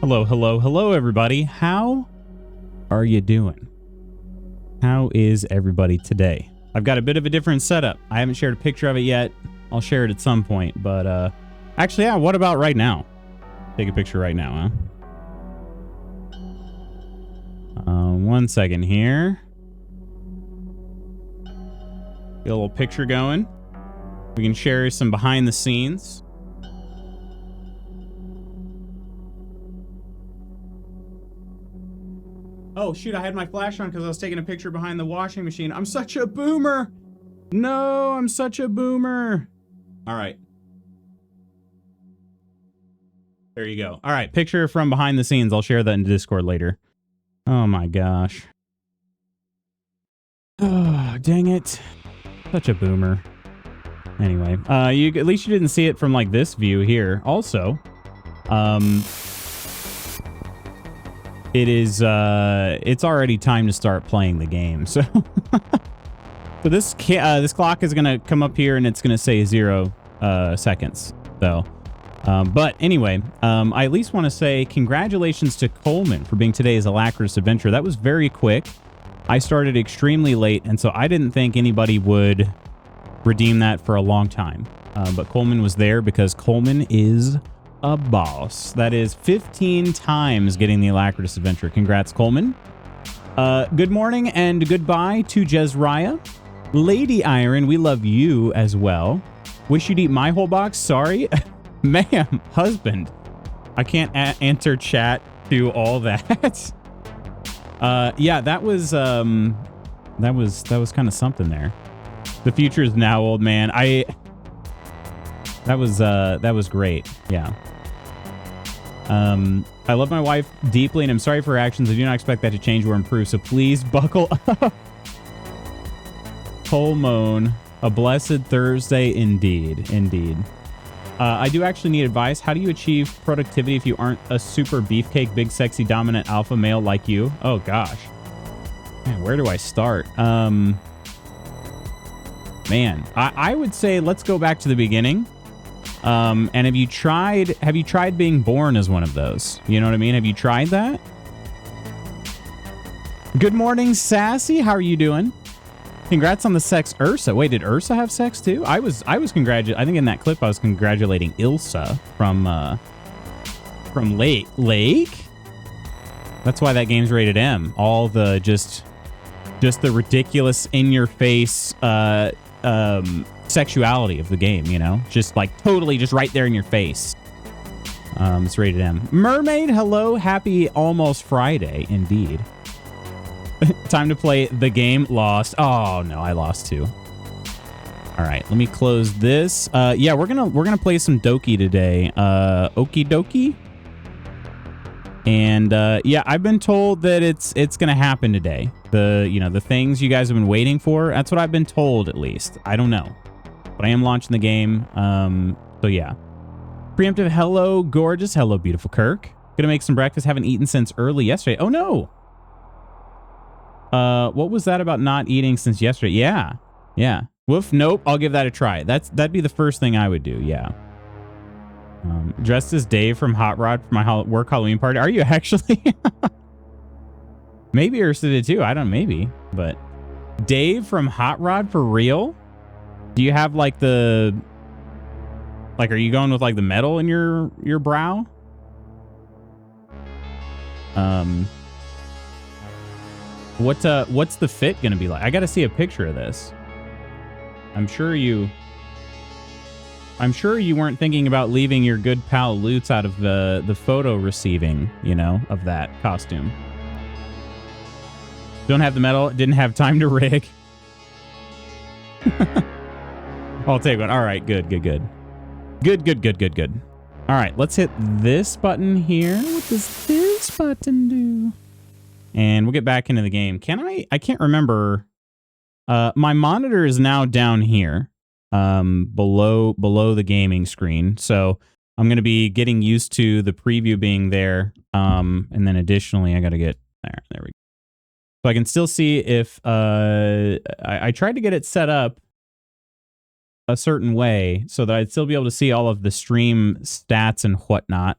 Hello, hello, hello, everybody. How are you doing? How is everybody today? I've got a bit of a different setup. I haven't shared a picture of it yet. I'll share it at some point, but actually, yeah, what about right now? Take a picture right now, huh? 1 second here. Get a little picture going. We can share some behind the scenes. Oh, shoot, I had my flash on because I was taking a picture behind the washing machine. I'm such a boomer. No, I'm such a boomer. All right. There you go. All right, picture from behind the scenes. I'll share that in Discord later. Oh, my gosh. Oh, dang it. Such a boomer. Anyway, at least you didn't see it from, like, this view here. Also, it's already time to start playing the game. So, so this clock is gonna come up here and it's gonna say 0 seconds. So, but anyway, I at least want to say congratulations to Coleman for being today's Alacritus Adventure. That was very quick. I started extremely late, and so I didn't think anybody would redeem that for a long time. But Coleman was there because Coleman is a boss. That is 15 times getting the Alacritus Adventure. Congrats, Coleman. Good morning and goodbye to Jezriah. Lady Iron, we love you as well. Wish you'd eat my whole box. Sorry. Ma'am, husband. I can't answer chat to all that. Yeah, that was kind of something there. The future is now, old man. That was great. Yeah. I love my wife deeply, and I'm sorry for her actions. I do not expect that to change or improve, so please buckle up. Colmone, a blessed Thursday indeed. Indeed. I do actually need advice. How do you achieve productivity if you aren't a super beefcake, big, sexy, dominant alpha male like you? Oh, gosh. Man, where do I start? Man, I would say let's go back to the beginning. And have you tried being born as one of those? You know what I mean? Have you tried that? Good morning, Sassy. How are you doing? Congrats on the sex, Ursa. Wait, did Ursa have sex too? I think in that clip I was congratulating Ilsa from Lake. That's why that game's rated M. All the just the ridiculous in your face sexuality of the game, you know, just like totally just right there in your face. It's rated M. Mermaid, hello, happy almost Friday indeed. Time to play the game. Lost. Oh no, I lost too. All right, let me close this. Yeah, we're gonna play some Doki today. Okie dokie. And yeah, I've been told that it's gonna happen today. The things you guys have been waiting for. That's what I've been told, at least. I don't know, but I am launching the game. So yeah. Preemptive. Hello, gorgeous. Hello, beautiful Kirk. Gonna make some breakfast. Haven't eaten since early yesterday. Oh no. What was that about not eating since yesterday? Yeah. Woof. Nope. I'll give that a try. That'd be the first thing I would do. Yeah. Dressed as Dave from Hot Rod for my work Halloween party. Are you actually? Maybe Ursa did too. I don't know. Maybe. But Dave from Hot Rod for real? Do you have like are you going with like the metal in your brow? What's the fit gonna be like? I gotta see a picture of this. I'm sure you weren't thinking about leaving your good pal Lutz out of the photo receiving, you know, of that costume. Don't have the metal, didn't have time to rig. I'll take one. All right, good. Good. All right, let's hit this button here. What does this button do? And we'll get back into the game. I can't remember. My monitor is now down here, below the gaming screen. So I'm going to be getting used to the preview being there. And then additionally, I got to get there. There we go. So I can still see if I tried to get it set up a certain way so that I'd still be able to see all of the stream stats and whatnot.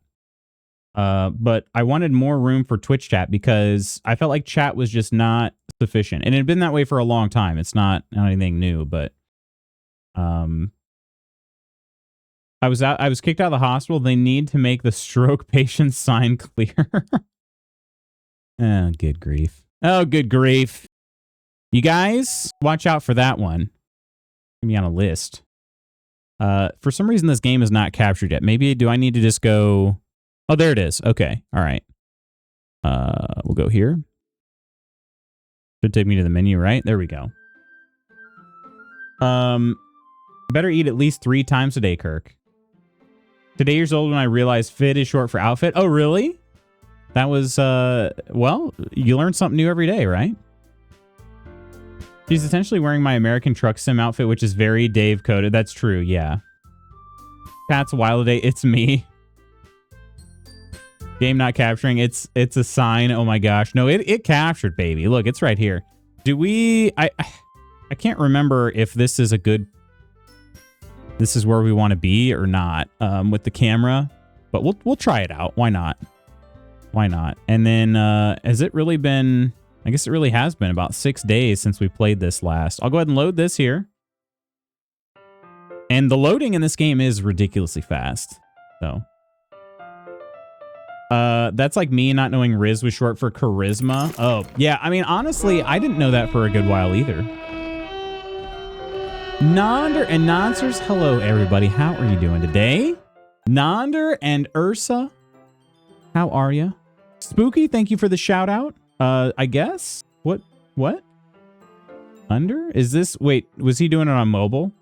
But I wanted more room for Twitch chat because I felt like chat was just not sufficient. And it had been that way for a long time. It's not anything new, but I was kicked out of the hospital. They need to make the stroke patient sign clear. Oh, good grief. Oh, good grief. You guys, watch out for that one. Give me on a list. For some reason, this game is not captured yet. Maybe do I need to just go... Oh, there it is. Okay. All right. We'll go here. Should take me to the menu, right? There we go. Better eat at least 3 times a day, Kirk. Today years old when I realized fit is short for outfit. Oh, really? That was, well, you learn something new every day, right? She's essentially wearing my American Truck Sim outfit, which is very Dave coded. That's true, yeah. Pat's Wild Day, it's me. Game not capturing, it's a sign. Oh my gosh. No, it captured, baby. Look, it's right here. Do we... I can't remember if this is a good... This is where we want to be or not with the camera. But we'll try it out. Why not? Why not? And then, has it really been... I guess it really has been about 6 days since we played this last. I'll go ahead and load this here. And the loading in this game is ridiculously fast. So... that's like me not knowing Riz was short for charisma. Oh, yeah. I mean, honestly, I didn't know that for a good while either. Nonder and Nonsers, hello, everybody. How are you doing today? Nonder and Ursa, how are you? Spooky, thank you for the shout out. I guess. What? Under? Is this, wait, was he doing it on mobile?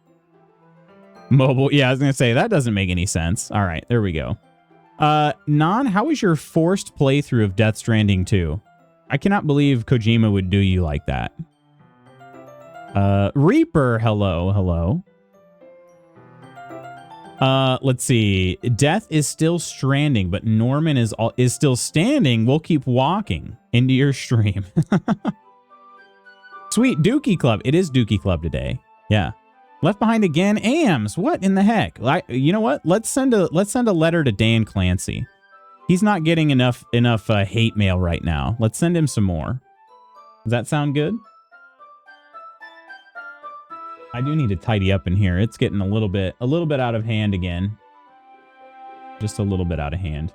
Mobile, yeah, I was gonna say, that doesn't make any sense. All right, there we go. Non, how was your forced playthrough of Death Stranding 2? I cannot believe Kojima would do you like that. Reaper, hello. Let's see. Death is still stranding, but Norman is still standing. We'll keep walking into your stream. Sweet Doki Club. It is Doki Club today. Yeah. Left Behind again. AMS. What in the heck? You know what? Let's send a letter to Dan Clancy. He's not getting enough hate mail right now. Let's send him some more. Does that sound good? I do need to tidy up in here. It's getting a little bit out of hand again. Just a little bit out of hand.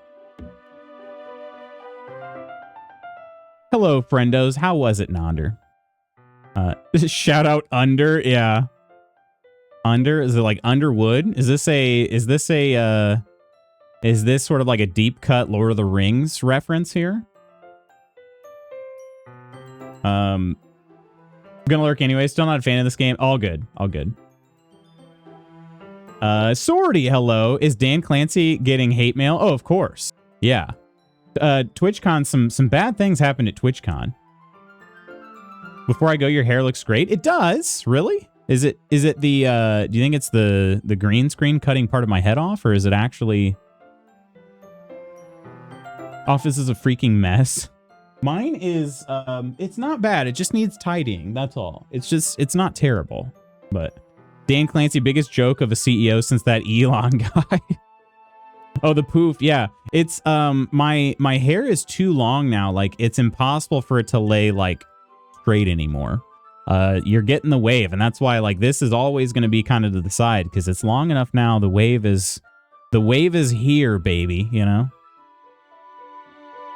Hello, friendos. How was it, Nonder? Shout out Under. Yeah. Under? Is it like Underwood? Is this sort of like a deep cut Lord of the Rings reference here? Gonna lurk anyway. Still not a fan of this game. All good. Sorty, hello. Is Dan Clancy getting hate mail? Oh, of course. Yeah. TwitchCon, some bad things happened at TwitchCon. Before I go, your hair looks great. It does. Really? Is it the do you think it's the green screen cutting part of my head off, or is it actually... Office is a freaking mess. Mine is, it's not bad. It just needs tidying. That's all. It's not terrible. But Dan Clancy, biggest joke of a CEO since that Elon guy. Oh, the poof. Yeah. It's, my hair is too long now. Like, it's impossible for it to lay, like, straight anymore. You're getting the wave. And that's why, like, this is always going to be kind of to the side because it's long enough now. The wave is here, baby, you know?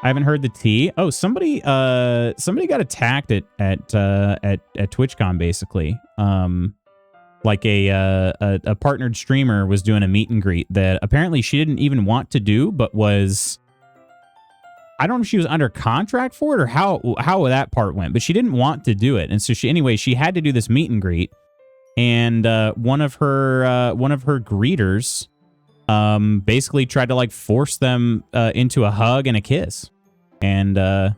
I haven't heard the tea. Oh, somebody got attacked at TwitchCon basically. Like a partnered streamer was doing a meet and greet that apparently she didn't even want to do, but was, I don't know if she was under contract for it or how that part went, but she didn't want to do it, and so she had to do this meet and greet, and one of her greeters basically tried to like force them into a hug and a kiss. And that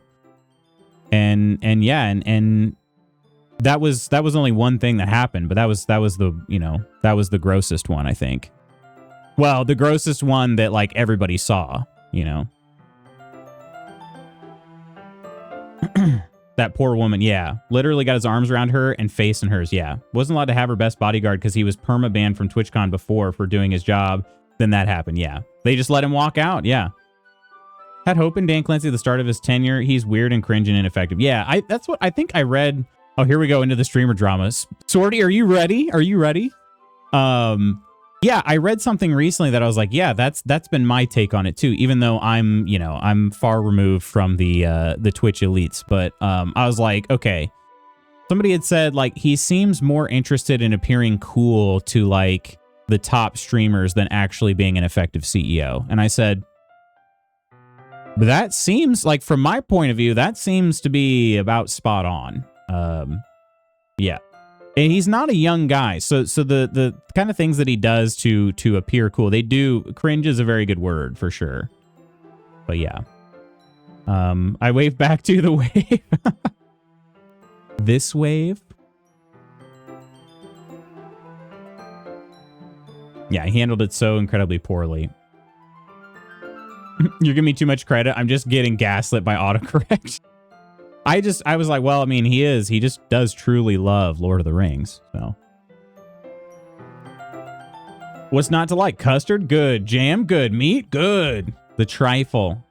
was only one thing that happened, but that was the grossest one, I think. Well, the grossest one that like everybody saw, you know. That poor woman, yeah. Literally got his arms around her and face in hers, yeah. Wasn't allowed to have her best bodyguard because he was perma-banned from TwitchCon before for doing his job. Then that happened, yeah. They just let him walk out, yeah. Had hope in Dan Clancy at the start of his tenure. He's weird and cringe and ineffective. Yeah, that's what I think I read. Oh, here we go into the streamer dramas. Sorty, are you ready? Are you ready? Yeah, I read something recently that I was like, yeah, that's been my take on it too, even though I'm far removed from the Twitch elites. But I was like, okay. Somebody had said like he seems more interested in appearing cool to like the top streamers than actually being an effective CEO. And I said, that seems like, from my point of view, that seems to be about spot on. Yeah. And he's not a young guy, so the kind of things that he does to appear cool, they do. Cringe is a very good word for sure. But yeah, I wave back to the wave. This wave. Yeah, he handled it so incredibly poorly. You're giving me too much credit. I'm just getting gaslit by autocorrect. I was like, well, I mean, he just does truly love Lord of the Rings, so. What's not to like? Custard? Good. Jam? Good. Meat? Good. The trifle.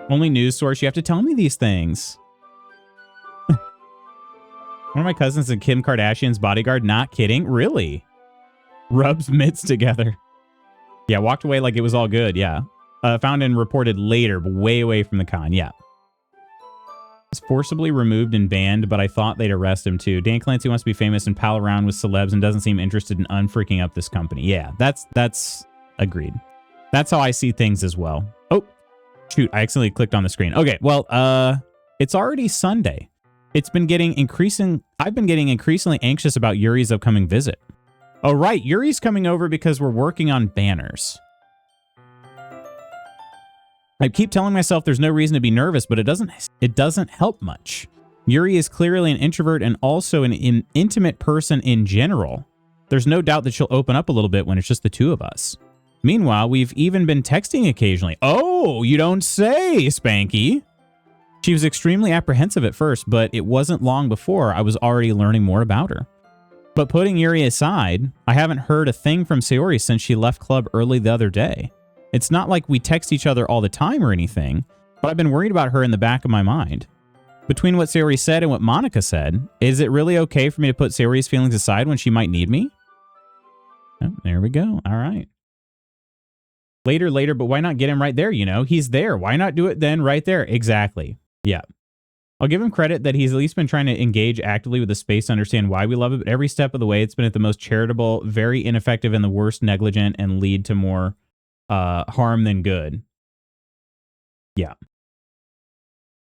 Only news source. You have to tell me these things. One of my cousins and Kim Kardashian's bodyguard. Not kidding. Really? Rubs mitts together. Yeah, walked away like it was all good. Yeah. Found and reported later, but way away from the con. Yeah. Was forcibly removed and banned, but I thought they'd arrest him too. Dan Clancy wants to be famous and pal around with celebs and doesn't seem interested in unfreaking up this company. Yeah, that's agreed. That's how I see things as well. Oh, shoot, I accidentally clicked on the screen. Okay, well, it's already Sunday. I've been getting increasingly anxious about Yuri's upcoming visit. Oh, right, Yuri's coming over because we're working on banners. I keep telling myself there's no reason to be nervous, but it doesn't help much. Yuri is clearly an introvert and also an intimate person in general. There's no doubt that she'll open up a little bit when it's just the two of us. Meanwhile, we've even been texting occasionally. Oh, you don't say, Spanky. She was extremely apprehensive at first, but it wasn't long before I was already learning more about her. But putting Yuri aside, I haven't heard a thing from Sayori since she left club early the other day. It's not like we text each other all the time or anything, but I've been worried about her in the back of my mind. Between what Sayori said and what Monica said, is it really okay for me to put Sayori's feelings aside when she might need me? Oh, there we go. All right. Later, but why not get him right there, you know? He's there. Why not do it then right there? Exactly. Yeah. I'll give him credit that he's at least been trying to engage actively with the space to understand why we love it, but every step of the way, it's been at the most charitable, very ineffective, and the worst negligent, and lead to more harm than good. Yeah.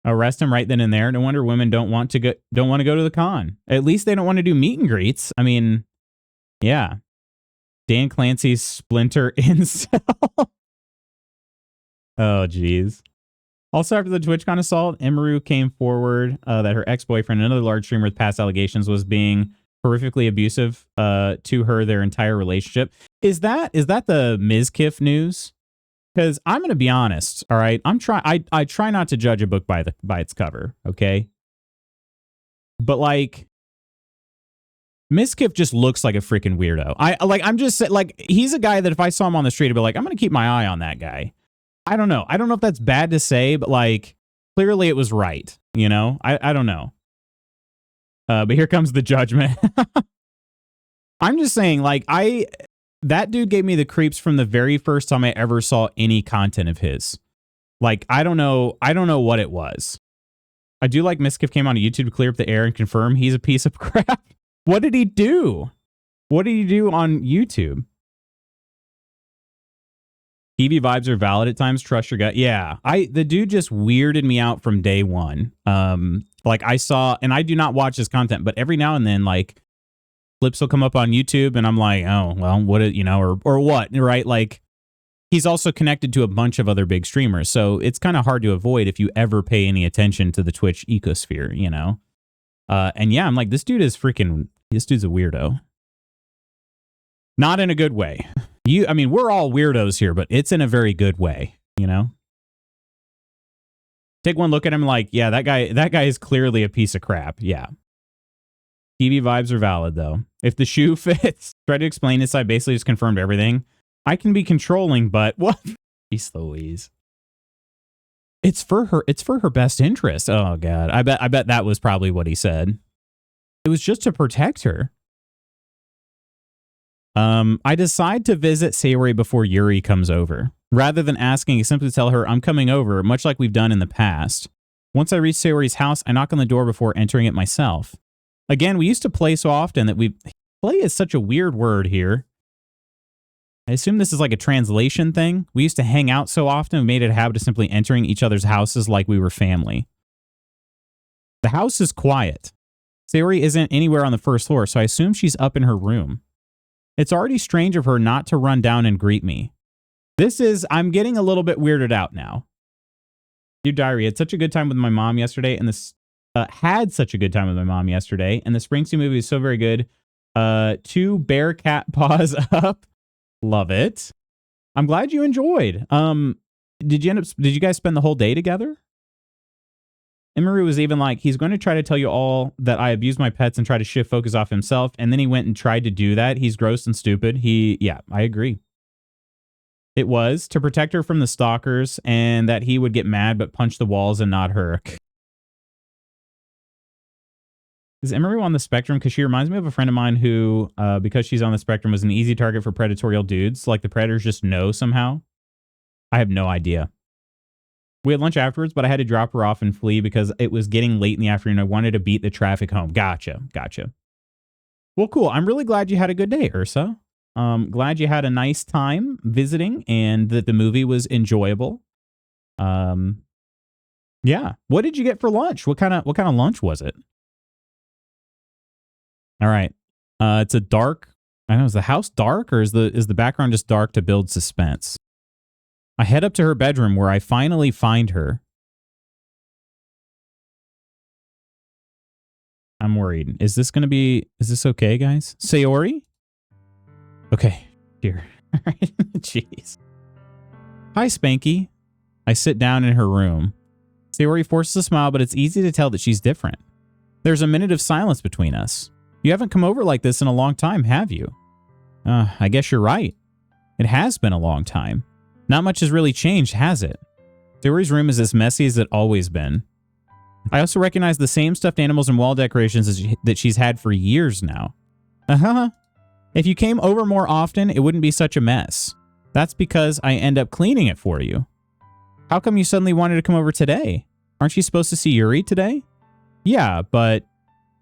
Arrest him right then and there. No wonder women don't want to go to the con. At least they don't want to do meet and greets. I mean, yeah. Dan Clancy's Splinter incel. Oh, geez. Also, after the TwitchCon assault, Emeru came forward that her ex-boyfriend, another large streamer with past allegations, was being horrifically abusive to her their entire relationship. Is that the Mizkif news? Because I'm going to be honest, all right? I try not to judge a book by its cover, okay? But like, Mizkif just looks like a freaking weirdo. I'm just like, he's a guy that if I saw him on the street, I'd be like, I'm going to keep my eye on that guy. I don't know. I don't know if that's bad to say, but like, clearly it was right. You know, I don't know. But here comes the judgment. I'm just saying, like, that dude gave me the creeps from the very first time I ever saw any content of his. Like, I don't know what it was. I do like Miskif came onto YouTube to clear up the air and confirm he's a piece of crap. What did he do? What did he do on YouTube? TV vibes are valid at times. Trust your gut. Yeah, the dude just weirded me out from day one. Like I saw, and I do not watch his content, but every now and then, like, clips will come up on YouTube, and I'm like, oh well, what, you know, or what, right? Like, he's also connected to a bunch of other big streamers, so it's kind of hard to avoid if you ever pay any attention to the Twitch ecosphere, you know. And yeah, I'm like, this dude's a weirdo. Not in a good way. I mean, we're all weirdos here, but it's in a very good way, you know? Take one look at him like, yeah, that guy is clearly a piece of crap. Yeah. TV vibes are valid, though. If the shoe fits, try to explain this. I basically just confirmed everything. I can be controlling, but what? Jeez Louise. It's for her best interest. Oh God. I bet that was probably what he said. It was just to protect her. I decide to visit Sayori before Yuri comes over. Rather than asking, I simply tell her I'm coming over, much like we've done in the past. Once I reach Sayori's house, I knock on the door before entering it myself. Again, we used to play so often that play is such a weird word here. I assume this is like a translation thing. We used to hang out so often, we made it a habit of simply entering each other's houses like we were family. The house is quiet. Sayori isn't anywhere on the first floor, so I assume she's up in her room. It's already strange of her not to run down and greet me. I'm getting a little bit weirded out now. Dear Diary, had such a good time with my mom yesterday, and had such a good time with my mom yesterday, and the Springsteen movie is so very good. 2 bear cat paws up. Love it. I'm glad you enjoyed. Did you guys spend the whole day together? Emery was even like, he's going to try to tell you all that I abuse my pets and try to shift focus off himself. And then he went and tried to do that. He's gross and stupid. Yeah, I agree. It was to protect her from the stalkers and that he would get mad but punch the walls and not her. Is Emery on the spectrum? Because she reminds me of a friend of mine who, because she's on the spectrum, was an easy target for predatorial dudes. Like the predators just know somehow. I have no idea. We had lunch afterwards, but I had to drop her off and flee because it was getting late in the afternoon. I wanted to beat the traffic home. Gotcha. Well, cool. I'm really glad you had a good day, Ursa. Glad you had a nice time visiting and that the movie was enjoyable. Yeah. What did you get for lunch? What kind of lunch was it? All right. It's a dark. I don't know. Is the house dark or is the background just dark to build suspense? I head up to her bedroom where I finally find her. I'm worried. Is this okay, guys? Sayori? Okay. Here. All right. Jeez. Hi, Spanky. I sit down in her room. Sayori forces a smile, but it's easy to tell that she's different. There's a minute of silence between us. You haven't come over like this in a long time, have you? I guess you're right. It has been a long time. Not much has really changed, has it? Sayori's room is as messy as it always been. I also recognize the same stuffed animals and wall decorations that she's had for years now. Uh-huh. If you came over more often, it wouldn't be such a mess. That's because I end up cleaning it for you. How come you suddenly wanted to come over today? Aren't you supposed to see Yuri today? Yeah, but...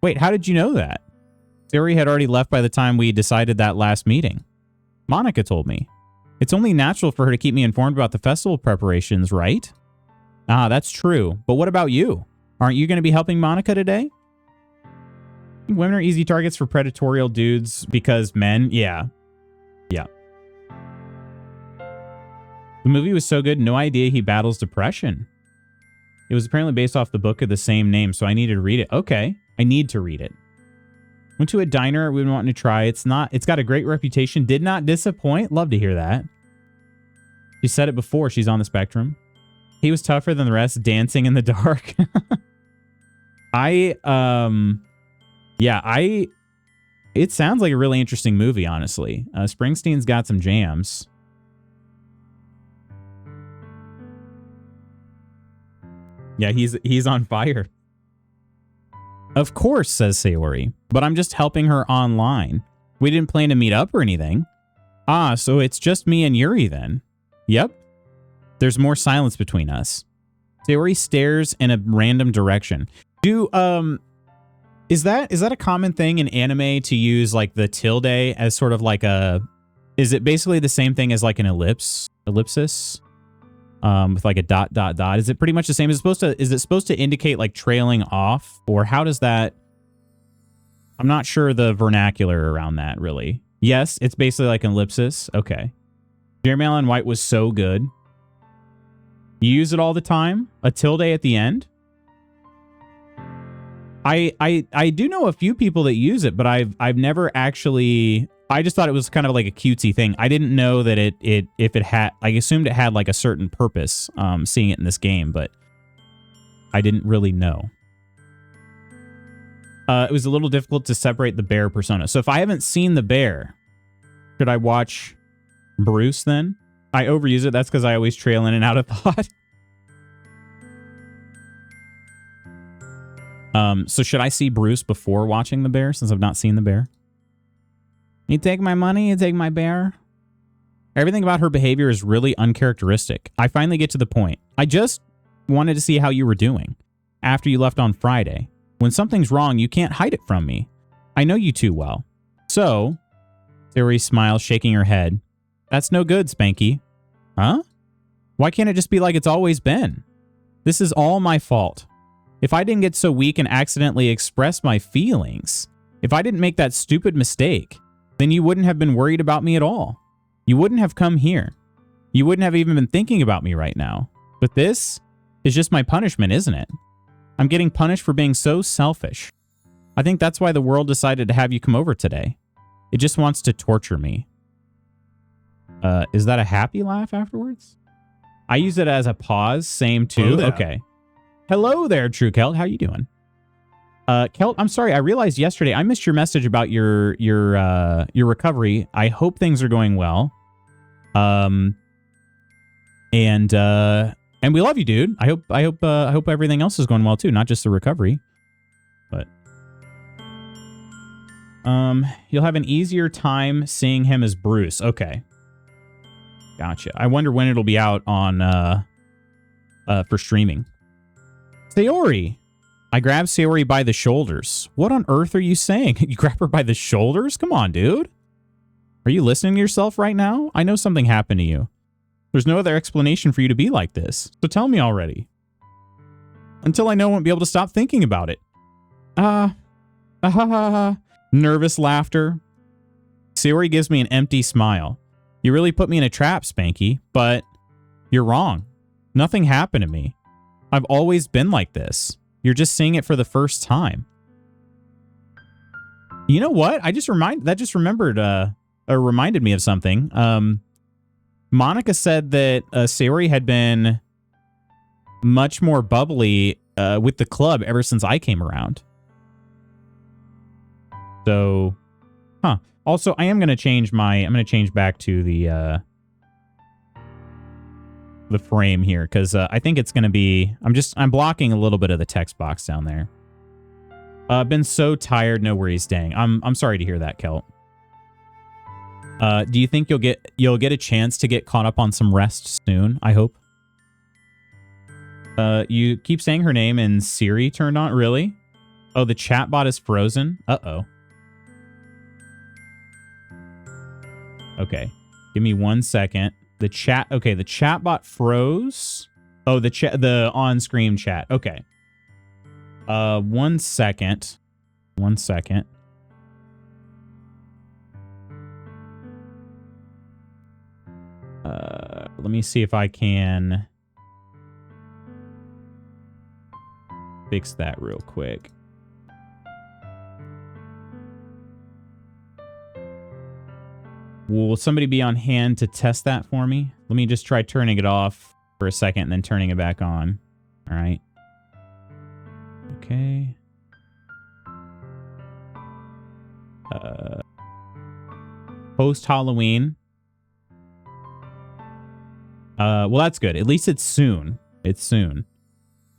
Wait, how did you know that? Sayori had already left by the time we decided that last meeting. Monica told me. It's only natural for her to keep me informed about the festival preparations, right? Ah, that's true. But what about you? Aren't you going to be helping Monica today? I think women are easy targets for predatorial dudes because men, yeah. The movie was so good, no idea he battles depression. It was apparently based off the book of the same name, so I needed to read it. Okay, I need to read it. Went to a diner we've been wanting to try. It's got a great reputation. Did not disappoint. Love to hear that. She said it before. She's on the spectrum. He was tougher than the rest, dancing in the dark. It sounds like a really interesting movie, honestly. Springsteen's got some jams. Yeah, he's on fire. Of course, says Sayori, but I'm just helping her online. We didn't plan to meet up or anything. Ah, so it's just me and Yuri then. Yep. There's more silence between us. Sayori stares in a random direction. Is that a common thing in anime to use like the tilde as sort of like is it basically the same thing as like an ellipsis? With like a ... Is it pretty much the same? Is it supposed to indicate like trailing off, or how does that? I'm not sure the vernacular around that really. Yes, it's basically like an ellipsis. Okay. Jeremy Allen White was so good. You use it all the time? A tilde at the end? I do know a few people that use it, but I've never actually. I just thought it was kind of like a cutesy thing. I didn't know that if it had. I assumed it had like a certain purpose. Seeing it in this game, but I didn't really know. It was a little difficult to separate the bear persona. So if I haven't seen the bear, should I watch Bruce then? I overuse it. That's because I always trail in and out of thought. So should I see Bruce before watching the bear since I've not seen the bear? You take my money, you take my bear. Everything about her behavior is really uncharacteristic. I finally get to the point. I just wanted to see how you were doing after you left on Friday. When something's wrong, you can't hide it from me. I know you too well. So, Sayori smiles, shaking her head. That's no good, Spanky. Huh? Why can't it just be like it's always been? This is all my fault. If I didn't get so weak and accidentally express my feelings, if I didn't make that stupid mistake, then you wouldn't have been worried about me at all. You wouldn't have come here. You wouldn't have even been thinking about me right now. But this is just my punishment, isn't it? I'm getting punished for being so selfish. I think that's why the world decided to have you come over today. It just wants to torture me. Is that a happy laugh afterwards? I use it as a pause. Same too. Okay. Hello there, True Kelt. How you doing? Kelt, I'm sorry. I realized yesterday I missed your message about your recovery. I hope things are going well. And we love you, dude. I hope everything else is going well too, not just the recovery. But you'll have an easier time seeing him as Bruce. Okay. Gotcha. I wonder when it'll be out on for streaming. Sayori. I grab Sayori by the shoulders. What on earth are you saying? You grab her by the shoulders? Come on, dude. Are you listening to yourself right now? I know something happened to you. There's no other explanation for you to be like this. So tell me already. Until I know I won't be able to stop thinking about it. Nervous laughter. Sayori gives me an empty smile. You really put me in a trap, Spanky, but you're wrong. Nothing happened to me. I've always been like this. You're just seeing it for the first time. You know what? Reminded me of something. Monica said that Sayori had been much more bubbly with the club ever since I came around. So, Also, I am going to change I'm going to change back to the frame here because I think it's going to be, I'm blocking a little bit of the text box down there. Been so tired, no worries, dang. I'm sorry to hear that, Kelt. Do you think you'll get a chance to get caught up on some rest soon? I hope. You keep saying her name and Siri turned on. Really? Oh, the chatbot is frozen. Uh-oh. Okay, give me 1 second. The chatbot froze. Oh, the on-screen chat. Okay. 1 second. 1 second. Let me see if I can fix that real quick. Will somebody be on hand to test that for me? Let me just try turning it off for a second and then turning it back on. All right. Okay. Post-Halloween. Well, that's good. At least it's soon. It's soon.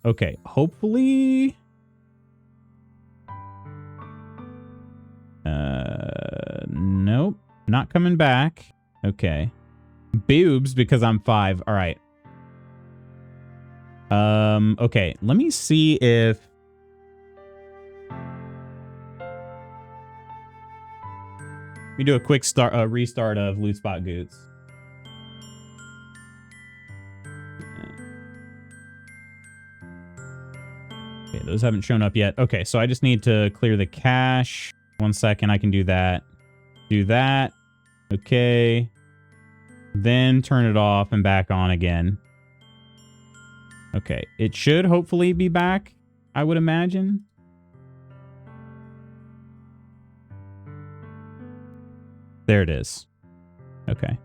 Okay. Hopefully... Nope. Not coming back. Okay. Boobs because I'm 5. All right. Okay. Let me see if... Let me do a quick restart of Loot Spot Goots. Okay, those haven't shown up yet. Okay, so I just need to clear the cache. 1 second, I can do that. Do that. Okay. Then turn it off and back on again. Okay, it should hopefully be back, I would imagine. There it is. Okay.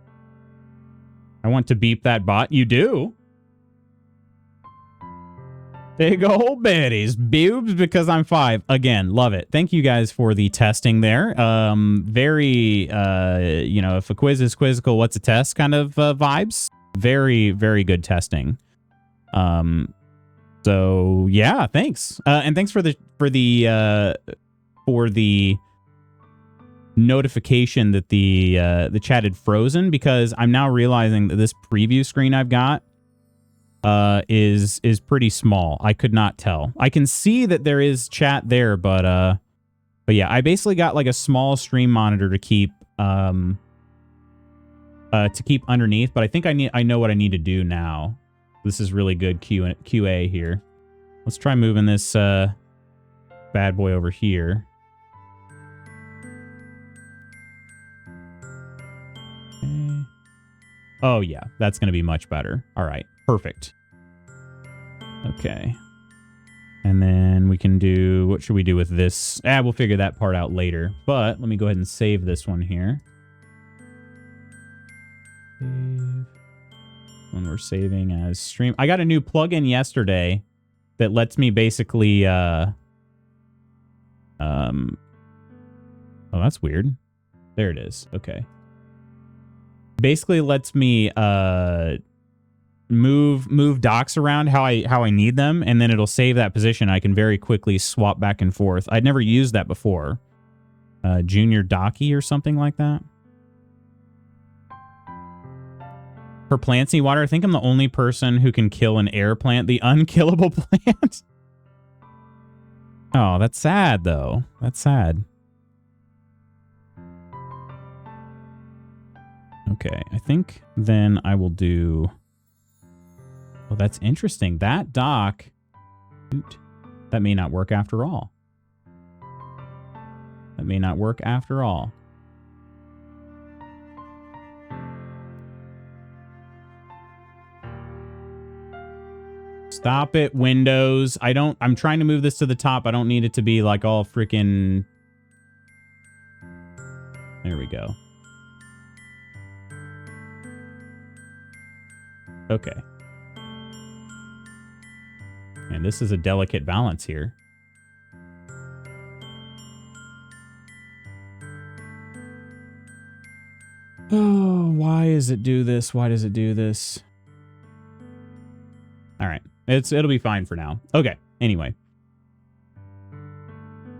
I want to beep that bot. You do? Big old Betty's boobs because I'm 5. Again, love it. Thank you guys for the testing there. Very, if a quiz is quizzical, what's a test kind of vibes. Very, very good testing. So yeah, thanks. And thanks for the notification that the chat had frozen, because I'm now realizing that this preview screen I've got is pretty small. I could not tell. I can see that there is chat there, but yeah, I basically got like a small stream monitor to keep underneath, but I think I know what I need to do now. This is really good QA here. Let's try moving this bad boy over here. Okay. Oh yeah, that's going to be much better. All right, perfect. Okay. And then we can do, what should we do with this? We'll figure that part out later. But let me go ahead and save this one here. Save. When we're saving as stream. I got a new plugin yesterday that lets me basically oh, that's weird. There it is. Okay. Basically lets me move docs around how I need them, and then it'll save that position. I can very quickly swap back and forth. I'd never used that before. Junior Doki or something like that. Her plants need water. I think I'm the only person who can kill an air plant, the unkillable plant. Oh, that's sad, though. That's sad. Okay, I think then I will do... Oh, that's interesting. That dock... That may not work after all. That may not work after all. Stop it, Windows. I'm trying to move this to the top. I don't need it to be like all freaking... There we go. Okay. And this is a delicate balance here. Oh, why does it do this? Why does it do this? All right. It'll be fine for now. Okay. Anyway.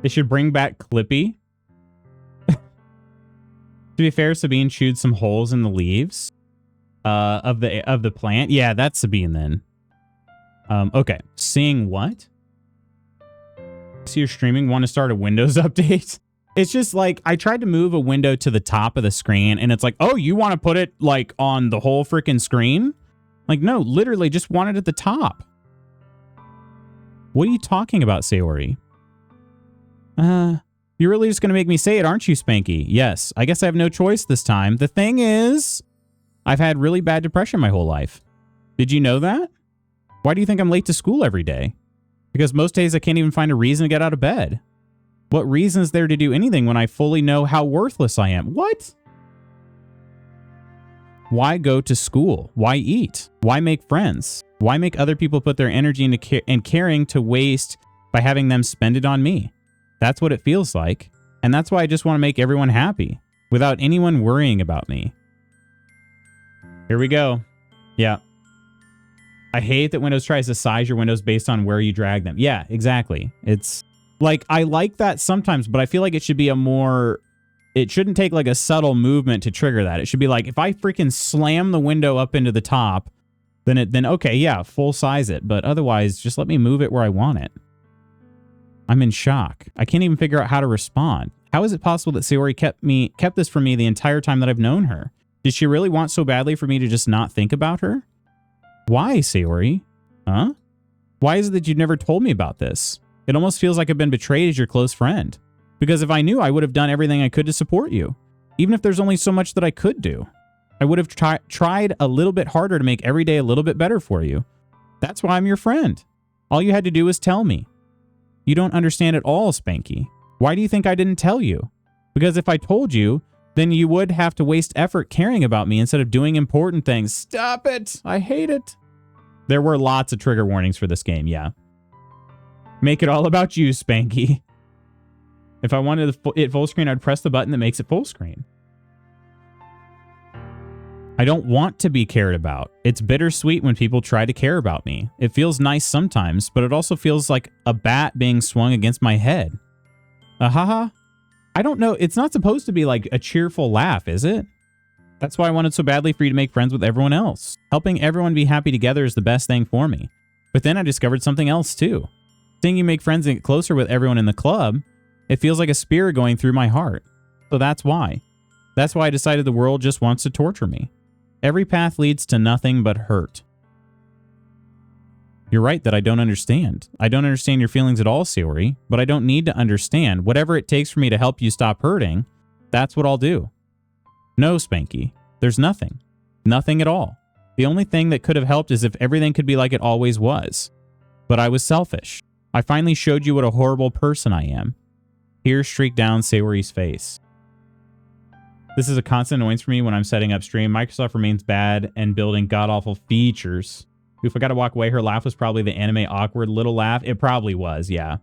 They should bring back Clippy. To be fair, Sabine chewed some holes in the leaves of the plant. Yeah, that's Sabine then. Okay. Seeing what? So you're streaming, want to start a Windows update? It's just like, I tried to move a window to the top of the screen, and it's like, oh, you want to put it like on the whole freaking screen? Like, no, literally just want it at the top. What are you talking about, Sayori? You're really just going to make me say it, aren't you, Spanky? Yes, I guess I have no choice this time. The thing is, I've had really bad depression my whole life. Did you know that? Why do you think I'm late to school every day? Because most days I can't even find a reason to get out of bed. What reason is there to do anything when I fully know how worthless I am? What? Why go to school? Why eat? Why make friends? Why make other people put their energy into caring to waste by having them spend it on me? That's what it feels like. And that's why I just want to make everyone happy without anyone worrying about me. Here we go. Yeah. I hate that Windows tries to size your windows based on where you drag them. Yeah, exactly. It's like, I like that sometimes, but I feel like it should be a more... It shouldn't take like a subtle movement to trigger that. It should be like, if I freaking slam the window up into the top, then okay, yeah, full size it. But otherwise, just let me move it where I want it. I'm in shock. I can't even figure out how to respond. How is it possible that Sayori kept this from me the entire time that I've known her? Did she really want so badly for me to just not think about her? Why, Sayori? Huh? Why is it that you've never told me about this? It almost feels like I've been betrayed as your close friend. Because if I knew, I would have done everything I could to support you. Even if there's only so much that I could do. I would have tried a little bit harder to make every day a little bit better for you. That's why I'm your friend. All you had to do was tell me. You don't understand at all, Spanky. Why do you think I didn't tell you? Because if I told you, then you would have to waste effort caring about me instead of doing important things. Stop it! I hate it. There were lots of trigger warnings for this game, yeah. Make it all about you, Spanky. If I wanted it full screen, I'd press the button that makes it full screen. I don't want to be cared about. It's bittersweet when people try to care about me. It feels nice sometimes, but it also feels like a bat being swung against my head. Haha. I don't know. It's not supposed to be like a cheerful laugh, is it? That's why I wanted so badly for you to make friends with everyone else. Helping everyone be happy together is the best thing for me. But then I discovered something else too. Seeing you make friends and get closer with everyone in the club, it feels like a spear going through my heart. So that's why. That's why I decided the world just wants to torture me. Every path leads to nothing but hurt. You're right that I don't understand. I don't understand your feelings at all, Sayori, but I don't need to understand. Whatever it takes for me to help you stop hurting, that's what I'll do. No, Spanky, there's nothing. Nothing at all. The only thing that could have helped is if everything could be like it always was. But I was selfish. I finally showed you what a horrible person I am. Tears streaked down Sayori's face. This is a constant annoyance for me when I'm setting up stream. Microsoft remains bad and building god-awful features. If I gotta walk away, her laugh was probably the anime awkward little laugh. It probably was, yeah.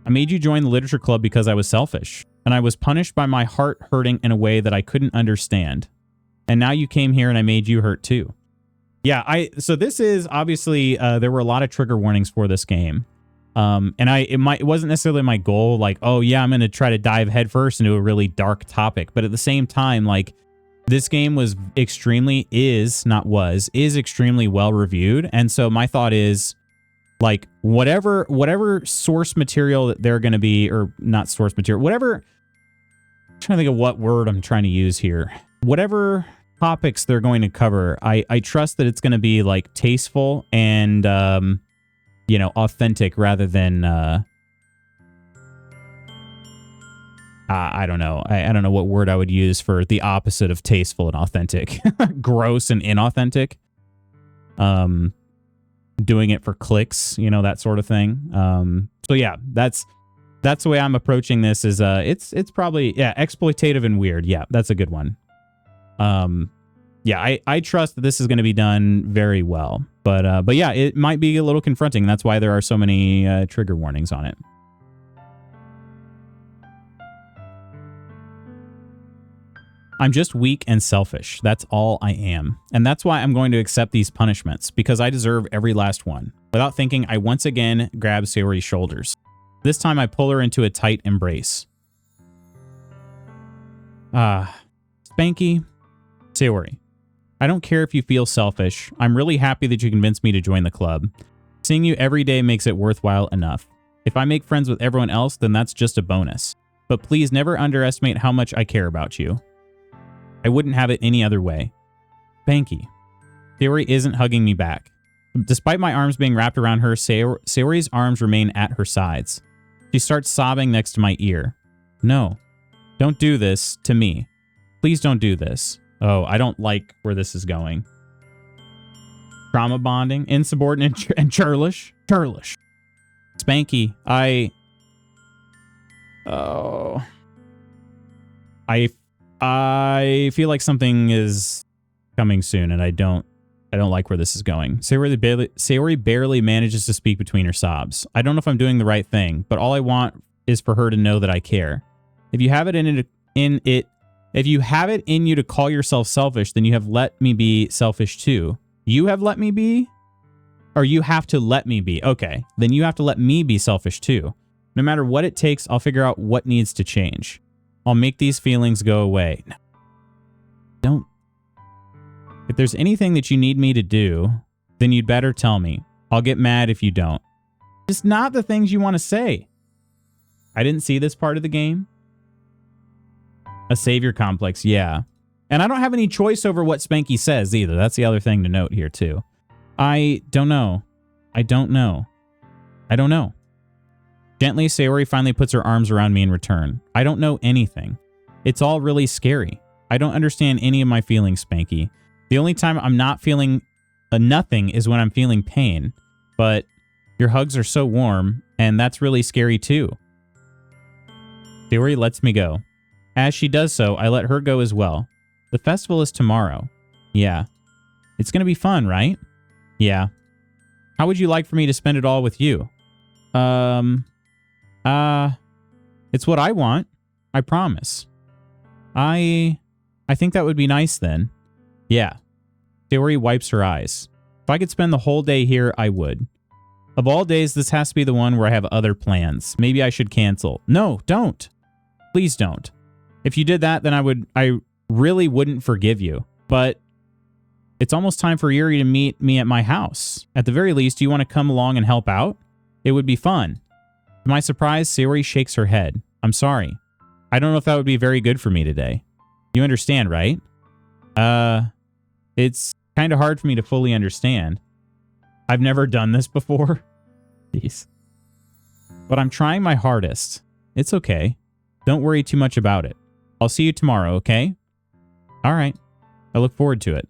I made you join the literature club because I was selfish, and I was punished by my heart hurting in a way that I couldn't understand. And now you came here and I made you hurt too. Yeah, so this is obviously, there were a lot of trigger warnings for this game. And it wasn't necessarily my goal, like, oh yeah, I'm going to try to dive headfirst into a really dark topic. But at the same time, like, this game was extremely, is extremely well reviewed. And so my thought is, like, whatever source material that they're going to be, or not source material, whatever, I'm trying to think of what word I'm trying to use here. Whatever topics they're going to cover, I trust that it's going to be, like, tasteful and, you know, authentic rather than, I don't know. I don't know what word I would use for the opposite of tasteful and authentic. Gross and inauthentic. Doing it for clicks, you know, that sort of thing. So yeah, that's the way I'm approaching this is, it's probably, yeah, exploitative and weird. Yeah, that's a good one. Yeah, I trust that this is going to be done very well. But yeah, it might be a little confronting. That's why there are so many trigger warnings on it. I'm just weak and selfish. That's all I am. And that's why I'm going to accept these punishments, because I deserve every last one. Without thinking, I once again grab Sayori's shoulders. This time I pull her into a tight embrace. Spanky, Sayori, I don't care if you feel selfish. I'm really happy that you convinced me to join the club. Seeing you every day makes it worthwhile enough. If I make friends with everyone else, then that's just a bonus. But please never underestimate how much I care about you. I wouldn't have it any other way. Spanky. Sayori isn't hugging me back. Despite my arms being wrapped around her, Sayori's arms remain at her sides. She starts sobbing next to my ear. No, don't do this to me. Please don't do this. Oh, I don't like where this is going. Trauma bonding, insubordinate, and churlish. Churlish. Spanky, I feel like something is coming soon, and I don't like where this is going. Sayori barely manages to speak between her sobs. I don't know if I'm doing the right thing, but all I want is for her to know that I care. If you have it if you have it in you to call yourself selfish, then you have let me be selfish too. You have let me be? Or you have to let me be. Okay, then you have to let me be selfish too. No matter what it takes, I'll figure out what needs to change. I'll make these feelings go away. Don't. If there's anything that you need me to do, then you'd better tell me. I'll get mad if you don't. Just not the things you want to say. I didn't see this part of the game. A savior complex, yeah. And I don't have any choice over what Spanky says either. That's the other thing to note here too. I don't know. I don't know. I don't know. Gently, Sayori finally puts her arms around me in return. I don't know anything. It's all really scary. I don't understand any of my feelings, Spanky. The only time I'm not feeling a nothing is when I'm feeling pain. But your hugs are so warm, and that's really scary too. Sayori lets me go. As she does so, I let her go as well. The festival is tomorrow. Yeah. It's gonna be fun, right? Yeah. How would you like for me to spend it all with you? It's what I want. I promise. I I think that would be nice then. Yeah. Sayori wipes her eyes. If I could spend the whole day here, I would. Of all days, this has to be the one where I have other plans. Maybe I should cancel. No, don't. Please don't. If you did that, then I really wouldn't forgive you. But it's almost time for Yuri to meet me at my house. At the very least, do you want to come along and help out? It would be fun. To my surprise, Sayori shakes her head. I'm sorry. I don't know if that would be very good for me today. You understand, right? It's kind of hard for me to fully understand. I've never done this before. Jeez. But I'm trying my hardest. It's okay. Don't worry too much about it. I'll see you tomorrow, okay? All right. I look forward to it.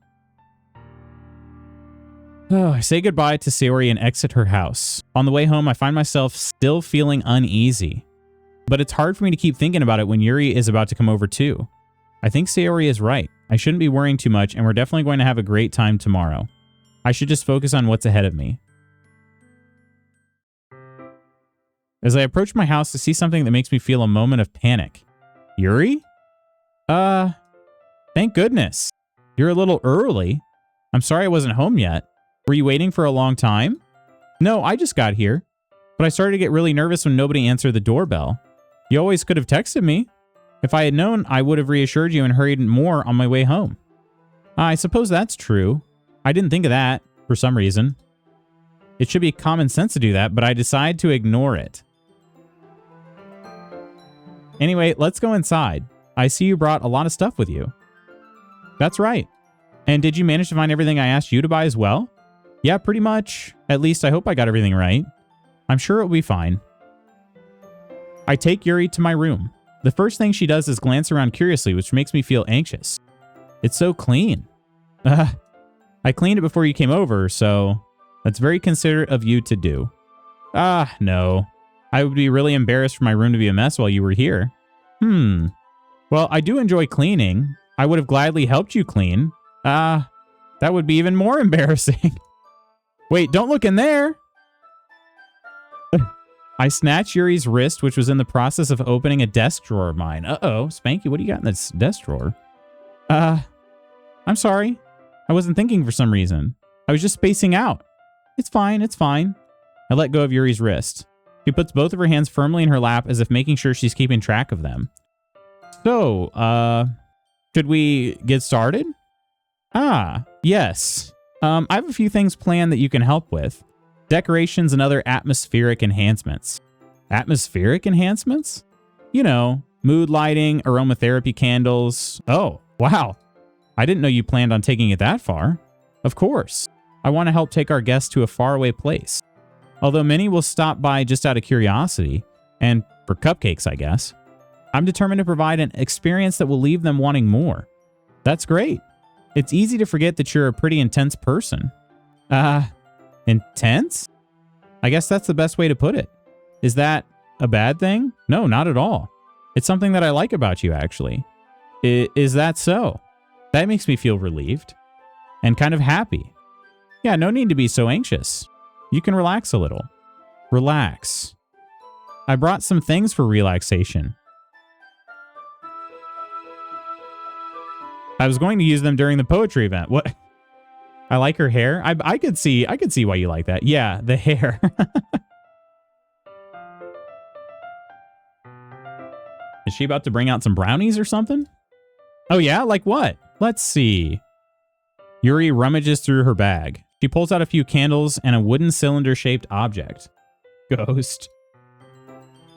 I say goodbye to Sayori and exit her house. On the way home, I find myself still feeling uneasy. But it's hard for me to keep thinking about it when Yuri is about to come over too. I think Sayori is right. I shouldn't be worrying too much, and we're definitely going to have a great time tomorrow. I should just focus on what's ahead of me. As I approach my house, I see something that makes me feel a moment of panic. Yuri? Thank goodness. You're a little early. I'm sorry I wasn't home yet. Were you waiting for a long time? No, I just got here. But I started to get really nervous when nobody answered the doorbell. You always could have texted me. If I had known, I would have reassured you and hurried more on my way home. I suppose that's true. I didn't think of that for some reason. It should be common sense to do that, but I decided to ignore it. Anyway, let's go inside. I see you brought a lot of stuff with you. That's right. And did you manage to find everything I asked you to buy as well? Yeah, pretty much. At least I hope I got everything right. I'm sure it'll be fine. I take Yuri to my room. The first thing she does is glance around curiously, which makes me feel anxious. It's so clean. I cleaned it before you came over, so that's very considerate of you to do. No. I would be really embarrassed for my room to be a mess while you were here. Well, I do enjoy cleaning. I would have gladly helped you clean. That would be even more embarrassing. Wait, don't look in there. I snatched Yuri's wrist, which was in the process of opening a desk drawer of mine. Uh-oh, Spanky, what do you got in this desk drawer? I'm sorry. I wasn't thinking for some reason. I was just spacing out. It's fine, it's fine. I let go of Yuri's wrist. She puts both of her hands firmly in her lap as if making sure she's keeping track of them. So, should we get started? Yes. I have a few things planned that you can help with. Decorations and other atmospheric enhancements. Atmospheric enhancements? You know, mood lighting, aromatherapy candles. Oh, wow. I didn't know you planned on taking it that far. Of course. I want to help take our guests to a faraway place. Although many will stop by just out of curiosity, and for cupcakes, I guess. I'm determined to provide an experience that will leave them wanting more. That's great. It's easy to forget that you're a pretty intense person. Intense? I guess that's the best way to put it. Is that a bad thing? No, not at all. It's something that I like about you, actually. Is that so? That makes me feel relieved. And kind of happy. Yeah, no need to be so anxious. You can relax a little. Relax. I brought some things for relaxation. I was going to use them during the poetry event. What? I like her hair. I could see why you like that. Yeah, the hair. Is she about to bring out some brownies or something? Oh yeah, like what? Let's see. Yuri rummages through her bag. She pulls out a few candles and a wooden cylinder-shaped object. Ghost.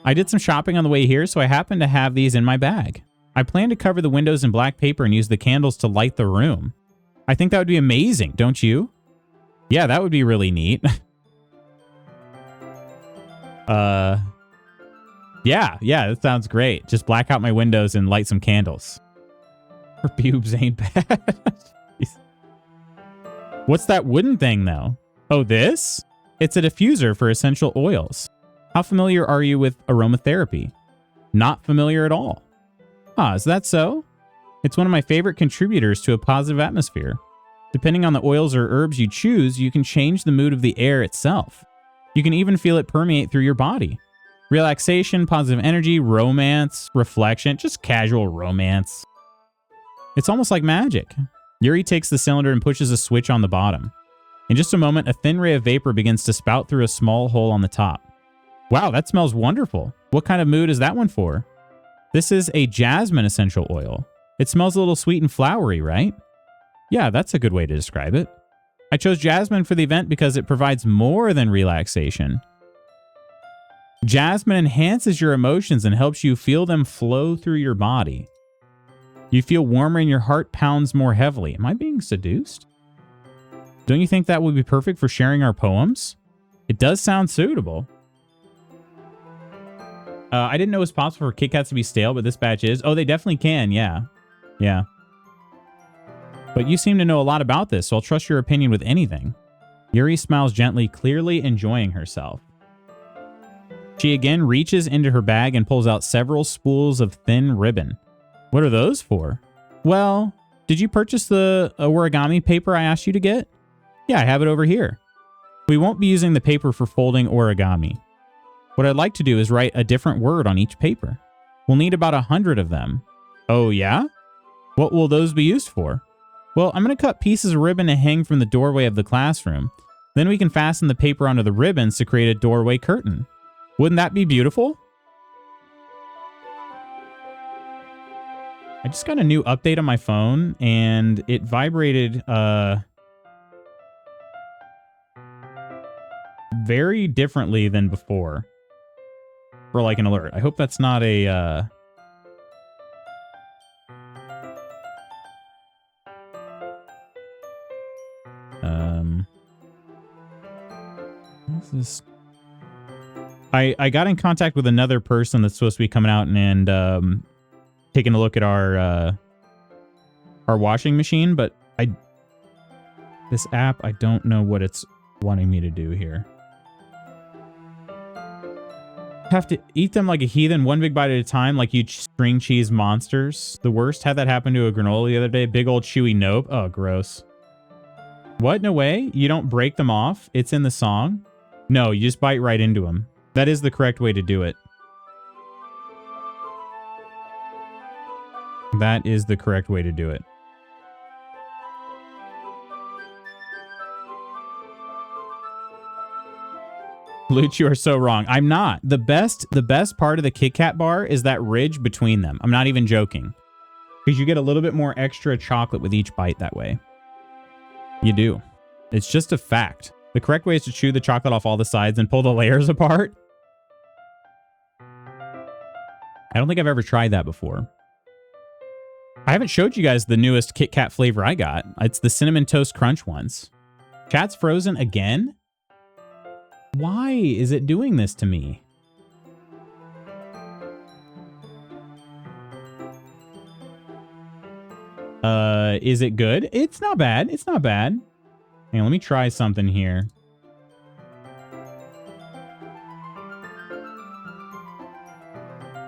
I did some shopping on the way here, so I happen to have these in my bag. I plan to cover the windows in black paper and use the candles to light the room. I think that would be amazing, don't you? Yeah, that would be really neat. Yeah, that sounds great. Just black out my windows and light some candles. Her pubes ain't bad. What's that wooden thing, though? Oh, this? It's a diffuser for essential oils. How familiar are you with aromatherapy? Not familiar at all. Is that so? It's one of my favorite contributors to a positive atmosphere. Depending on the oils or herbs you choose, you can change the mood of the air itself. You can even feel it permeate through your body. Relaxation, positive energy, romance, reflection, just casual romance. It's almost like magic. Yuri takes the cylinder and pushes a switch on the bottom. In just a moment, a thin ray of vapor begins to spout through a small hole on the top. Wow, that smells wonderful. What kind of mood is that one for? This is a jasmine essential oil. It smells a little sweet and flowery, right? Yeah, that's a good way to describe it. I chose jasmine for the event because it provides more than relaxation. Jasmine enhances your emotions and helps you feel them flow through your body. You feel warmer and your heart pounds more heavily. Am I being seduced? Don't you think that would be perfect for sharing our poems? It does sound suitable. I didn't know it was possible for Kit Kats to be stale, but this batch is. Oh, they definitely can, yeah. Yeah. But you seem to know a lot about this, so I'll trust your opinion with anything. Yuri smiles gently, clearly enjoying herself. She again reaches into her bag and pulls out several spools of thin ribbon. What are those for? Well, did you purchase the origami paper I asked you to get? Yeah, I have it over here. We won't be using the paper for folding origami. What I'd like to do is write a different word on each paper. We'll need about 100 of them. Oh, yeah? What will those be used for? Well, I'm going to cut pieces of ribbon to hang from the doorway of the classroom. Then we can fasten the paper onto the ribbons to create a doorway curtain. Wouldn't that be beautiful? I just got a new update on my phone, and it vibrated very differently than before for like an alert. I hope that's not a... What's this? I got in contact with another person that's supposed to be coming out and taking a look at our washing machine, but this app, I don't know what it's wanting me to do here. Have to eat them like a heathen, one big bite at a time, like you string cheese monsters. The worst. Had that happen to a granola the other day. Big old chewy nope. Oh, gross. What? No way? You don't break them off? It's in the song? No, you just bite right into them. That is the correct way to do it. That is the correct way to do it. Luch, you are so wrong. I'm not. The best part of the Kit Kat bar is that ridge between them. I'm not even joking. Because you get a little bit more extra chocolate with each bite that way. You do. It's just a fact. The correct way is to chew the chocolate off all the sides and pull the layers apart. I don't think I've ever tried that before. I haven't showed you guys the newest Kit Kat flavor I got. It's the Cinnamon Toast Crunch ones. Chat's frozen again? Why is it doing this to me? Is it good? It's not bad. It's not bad. Hang on, let me try something here.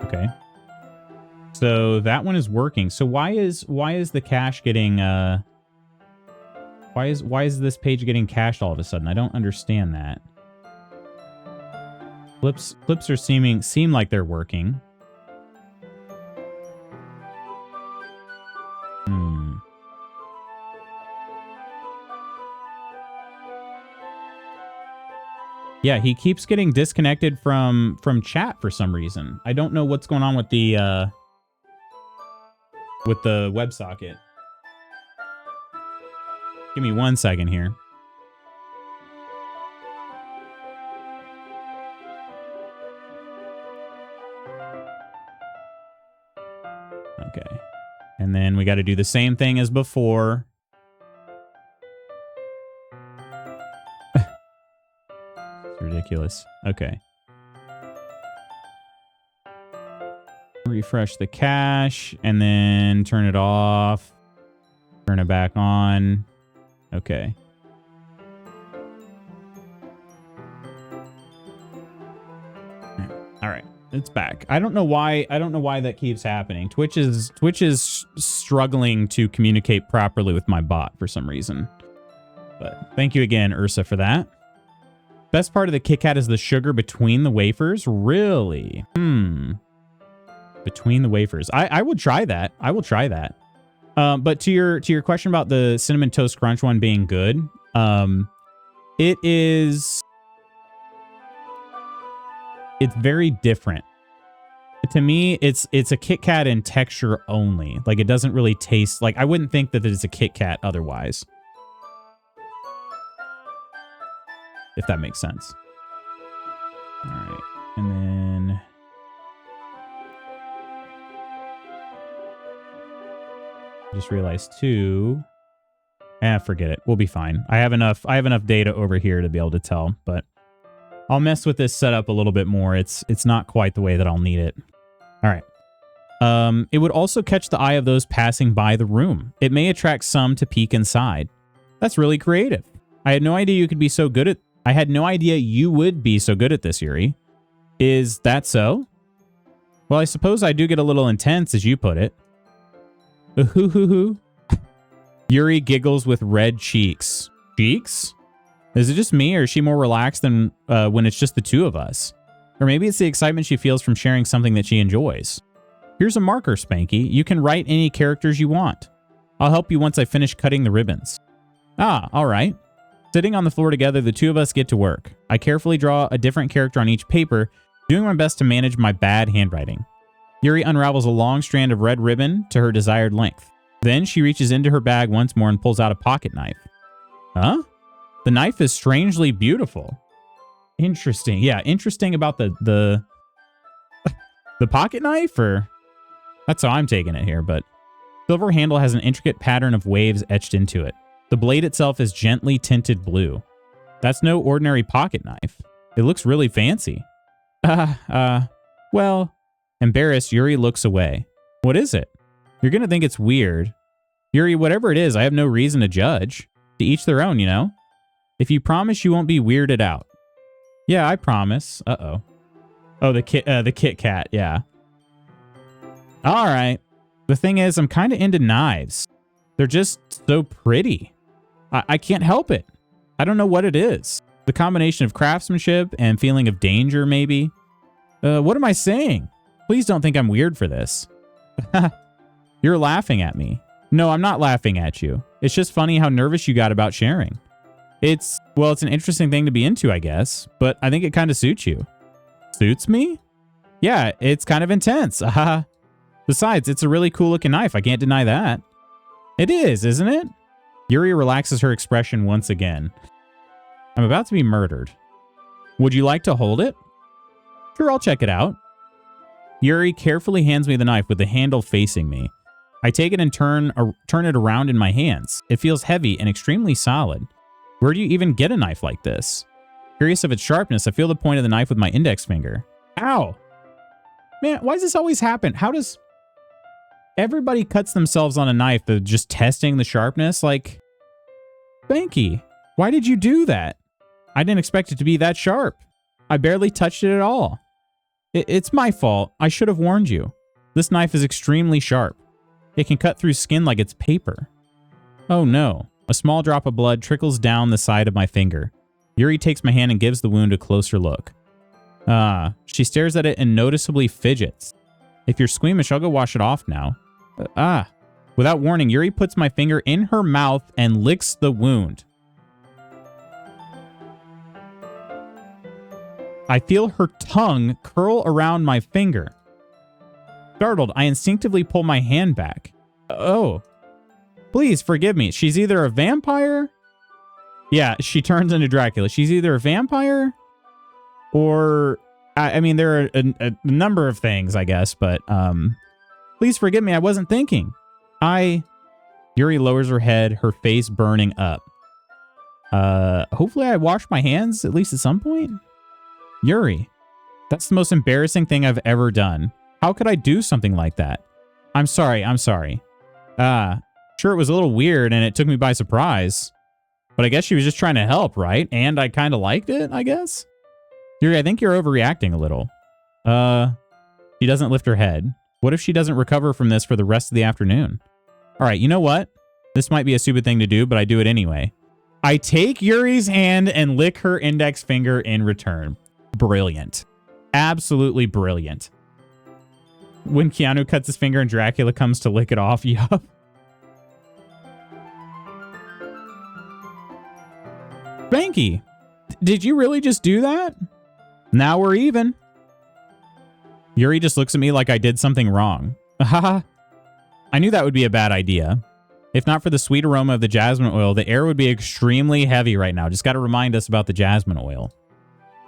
Okay. So that one is working. So why is the cache getting why is this page getting cached all of a sudden? I don't understand that. Clips are seem like they're working. Yeah, he keeps getting disconnected from chat for some reason. I don't know what's going on with the WebSocket. Give me 1 second here. Okay. And then we got to do the same thing as before. It's ridiculous. Okay. Refresh the cache and then turn it off. Turn it back on. Okay. All right. It's back. I don't know why that keeps happening. Twitch is struggling to communicate properly with my bot for some reason. But thank you again, Ursa, for that. Best part of the Kit Kat is the sugar between the wafers. Really? Between the wafers. I will try that. I will try that. But to your question about the Cinnamon Toast Crunch one being good, it is... It's very different. To me, it's a Kit Kat in texture only. Like, it doesn't really taste... Like, I wouldn't think that it's a Kit Kat otherwise. If that makes sense. All right. And then... I just realized too... forget it. We'll be fine. I have enough data over here to be able to tell, but I'll mess with this setup a little bit more. It's not quite the way that I'll need it. All right. It would also catch the eye of those passing by the room. It may attract some to peek inside. That's really creative. I had no idea you could be so good at... I had no idea you would be so good at this, Yuri. Is that so? Well, I suppose I do get a little intense, as you put it. Ooh-hoo-hoo-hoo. Yuri giggles with red cheeks. Cheeks? Is it just me, or is she more relaxed than when it's just the two of us? Or maybe it's the excitement she feels from sharing something that she enjoys. Here's a marker, Spanky. You can write any characters you want. I'll help you once I finish cutting the ribbons. Ah, all right. Sitting on the floor together, the two of us get to work. I carefully draw a different character on each paper, doing my best to manage my bad handwriting. Yuri unravels a long strand of red ribbon to her desired length. Then she reaches into her bag once more and pulls out a pocket knife. Huh? The knife is strangely beautiful. Interesting. Yeah, interesting about the pocket knife, or... That's how I'm taking it here, but... Silver handle has an intricate pattern of waves etched into it. The blade itself is gently tinted blue. That's no ordinary pocket knife. It looks really fancy. Well... Embarrassed, Yuri looks away. What is it? You're gonna think it's weird. Yuri, whatever it is, I have no reason to judge. To each their own, you know? If you promise you won't be weirded out. Yeah, I promise. Uh-oh. Oh, the Kit Kat, yeah. All right. The thing is, I'm kind of into knives. They're just so pretty. I can't help it. I don't know what it is. The combination of craftsmanship and feeling of danger, maybe. What am I saying? Please don't think I'm weird for this. You're laughing at me. No, I'm not laughing at you. It's just funny how nervous you got about sharing. It's an interesting thing to be into, I guess, but I think it kind of suits you. Suits me? Yeah, it's kind of intense. Besides, it's a really cool looking knife. I can't deny that. It is, isn't it? Yuri relaxes her expression once again. I'm about to be murdered. Would you like to hold it? Sure, I'll check it out. Yuri carefully hands me the knife with the handle facing me. I take it and turn it around in my hands. It feels heavy and extremely solid. Where do you even get a knife like this? Curious of its sharpness, I feel the point of the knife with my index finger. Ow! Man, why does this always happen? How does... Everybody cuts themselves on a knife, just testing the sharpness? Like... Spanky, why did you do that? I didn't expect it to be that sharp. I barely touched it at all. It's my fault. I should have warned you. This knife is extremely sharp. It can cut through skin like it's paper. Oh no. A small drop of blood trickles down the side of my finger. Yuri takes my hand and gives the wound a closer look. She stares at it and noticeably fidgets. If you're squeamish, I'll go wash it off now. Without warning, Yuri puts my finger in her mouth and licks the wound. I feel her tongue curl around my finger. Startled, I instinctively pull my hand back. Oh. Please forgive me. She's either a vampire... Yeah, she turns into Dracula. She's either a vampire or... I mean, there are a number of things, I guess, but... Please forgive me. I wasn't thinking. Yuri lowers her head, her face burning up. Hopefully I wash my hands at least at some point? Yuri, that's the most embarrassing thing I've ever done. How could I do something like that? I'm sorry. Sure, it was a little weird and it took me by surprise. But I guess she was just trying to help, right? And I kind of liked it, I guess? Yuri, I think you're overreacting a little. She doesn't lift her head. What if she doesn't recover from this for the rest of the afternoon? All right, you know what? This might be a stupid thing to do, but I do it anyway. I take Yuri's hand and lick her index finger in return. Brilliant. Absolutely brilliant. When Keanu cuts his finger and Dracula comes to lick it off, yup. Spanky, did you really just do that? Now we're even. Yuri just looks at me like I did something wrong. Haha. I knew that would be a bad idea. If not for the sweet aroma of the jasmine oil, the air would be extremely heavy right now. Just got to remind us about the jasmine oil.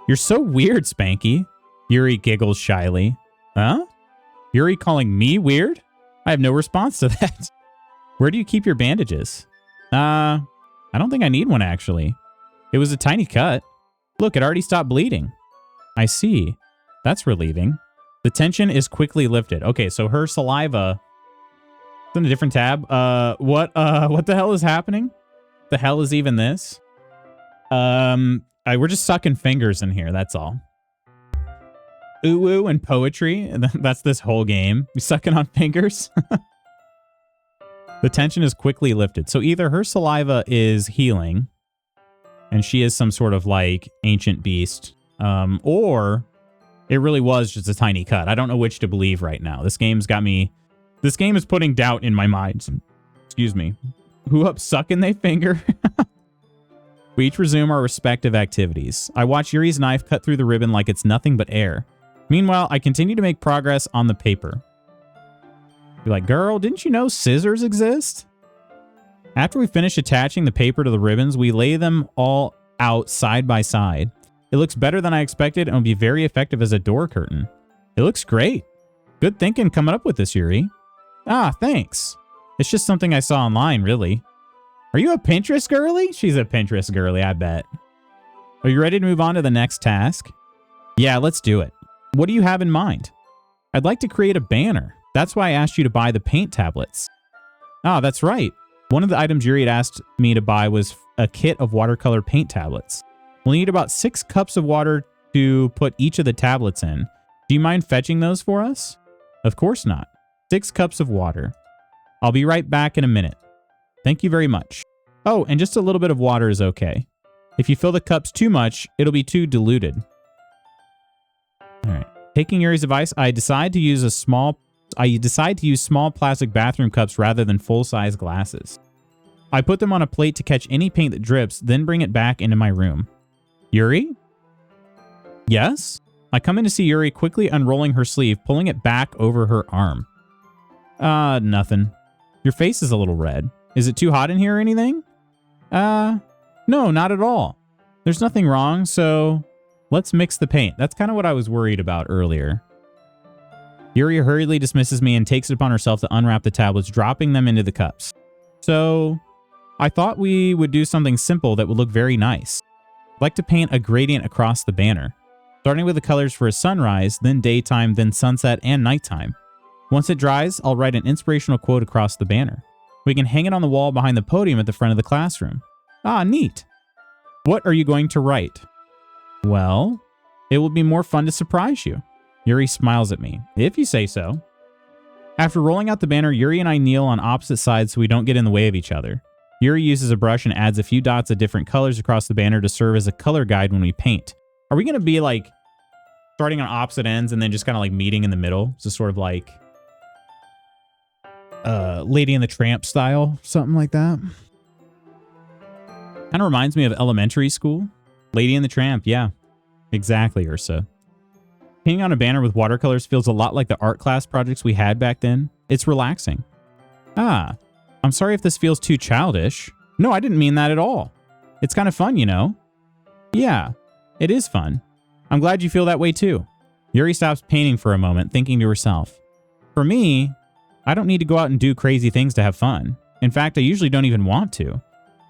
You're so weird, Spanky. Yuri giggles shyly. Huh? Yuri calling me weird? I have no response to that. Where do you keep your bandages? I don't think I need one, actually. It was a tiny cut. Look, it already stopped bleeding. I see. That's relieving. The tension is quickly lifted. Okay, so her saliva... It's in a different tab. What the hell is happening? The hell is even this? We're just sucking fingers in here, that's all. Ooh and poetry. That's this whole game. We sucking on fingers. The tension is quickly lifted. So either her saliva is healing, and she is some sort of like ancient beast, or it really was just a tiny cut. I don't know which to believe right now. This game's got me. This game is putting doubt in my mind. Excuse me. Who up sucking they finger? We each resume our respective activities. I watch Yuri's knife cut through the ribbon like it's nothing but air. Meanwhile, I continue to make progress on the paper. You're like, girl, didn't you know scissors exist? After we finish attaching the paper to the ribbons, we lay them all out side by side. It looks better than I expected and will be very effective as a door curtain. It looks great. Good thinking coming up with this, Yuri. Ah, thanks. It's just something I saw online, really. Are you a Pinterest girly? She's a Pinterest girly, I bet. Are you ready to move on to the next task? Yeah, let's do it. What do you have in mind? I'd like to create a banner. That's why I asked you to buy the paint tablets. Ah, that's right. One of the items Yuri had asked me to buy was a kit of watercolor paint tablets. We'll need about 6 cups of water to put each of the tablets in. Do you mind fetching those for us? Of course not. 6 cups of water. I'll be right back in a minute. Thank you very much. Oh, and just a little bit of water is okay. If you fill the cups too much, it'll be too diluted. All right. Taking Yuri's advice, I decide to use small plastic bathroom cups rather than full-size glasses. I put them on a plate to catch any paint that drips, then bring it back into my room. Yuri? Yes? I come in to see Yuri quickly unrolling her sleeve, pulling it back over her arm. Nothing. Your face is a little red. Is it too hot in here or anything? No, not at all. There's nothing wrong, so let's mix the paint. That's kind of what I was worried about earlier. Yuri hurriedly dismisses me and takes it upon herself to unwrap the tablets, dropping them into the cups. So, I thought we would do something simple that would look very nice. I'd like to paint a gradient across the banner, starting with the colors for a sunrise, then daytime, then sunset, and nighttime. Once it dries, I'll write an inspirational quote across the banner. We can hang it on the wall behind the podium at the front of the classroom. Ah, neat. What are you going to write? Well, it will be more fun to surprise you. Yuri smiles at me. If you say so. After rolling out the banner, Yuri and I kneel on opposite sides so we don't get in the way of each other. Yuri uses a brush and adds a few dots of different colors across the banner to serve as a color guide when we paint. Are we going to be like starting on opposite ends and then just kind of like meeting in the middle? So sort of like Lady and the Tramp style, something like that. Kind of reminds me of elementary school. Lady and the Tramp, yeah. Exactly, Ursa. Painting on a banner with watercolors feels a lot like the art class projects we had back then. It's relaxing. Ah, I'm sorry if this feels too childish. No, I didn't mean that at all. It's kind of fun, you know? Yeah, it is fun. I'm glad you feel that way too. Yuri stops painting for a moment, thinking to herself. For me, I don't need to go out and do crazy things to have fun. In fact, I usually don't even want to.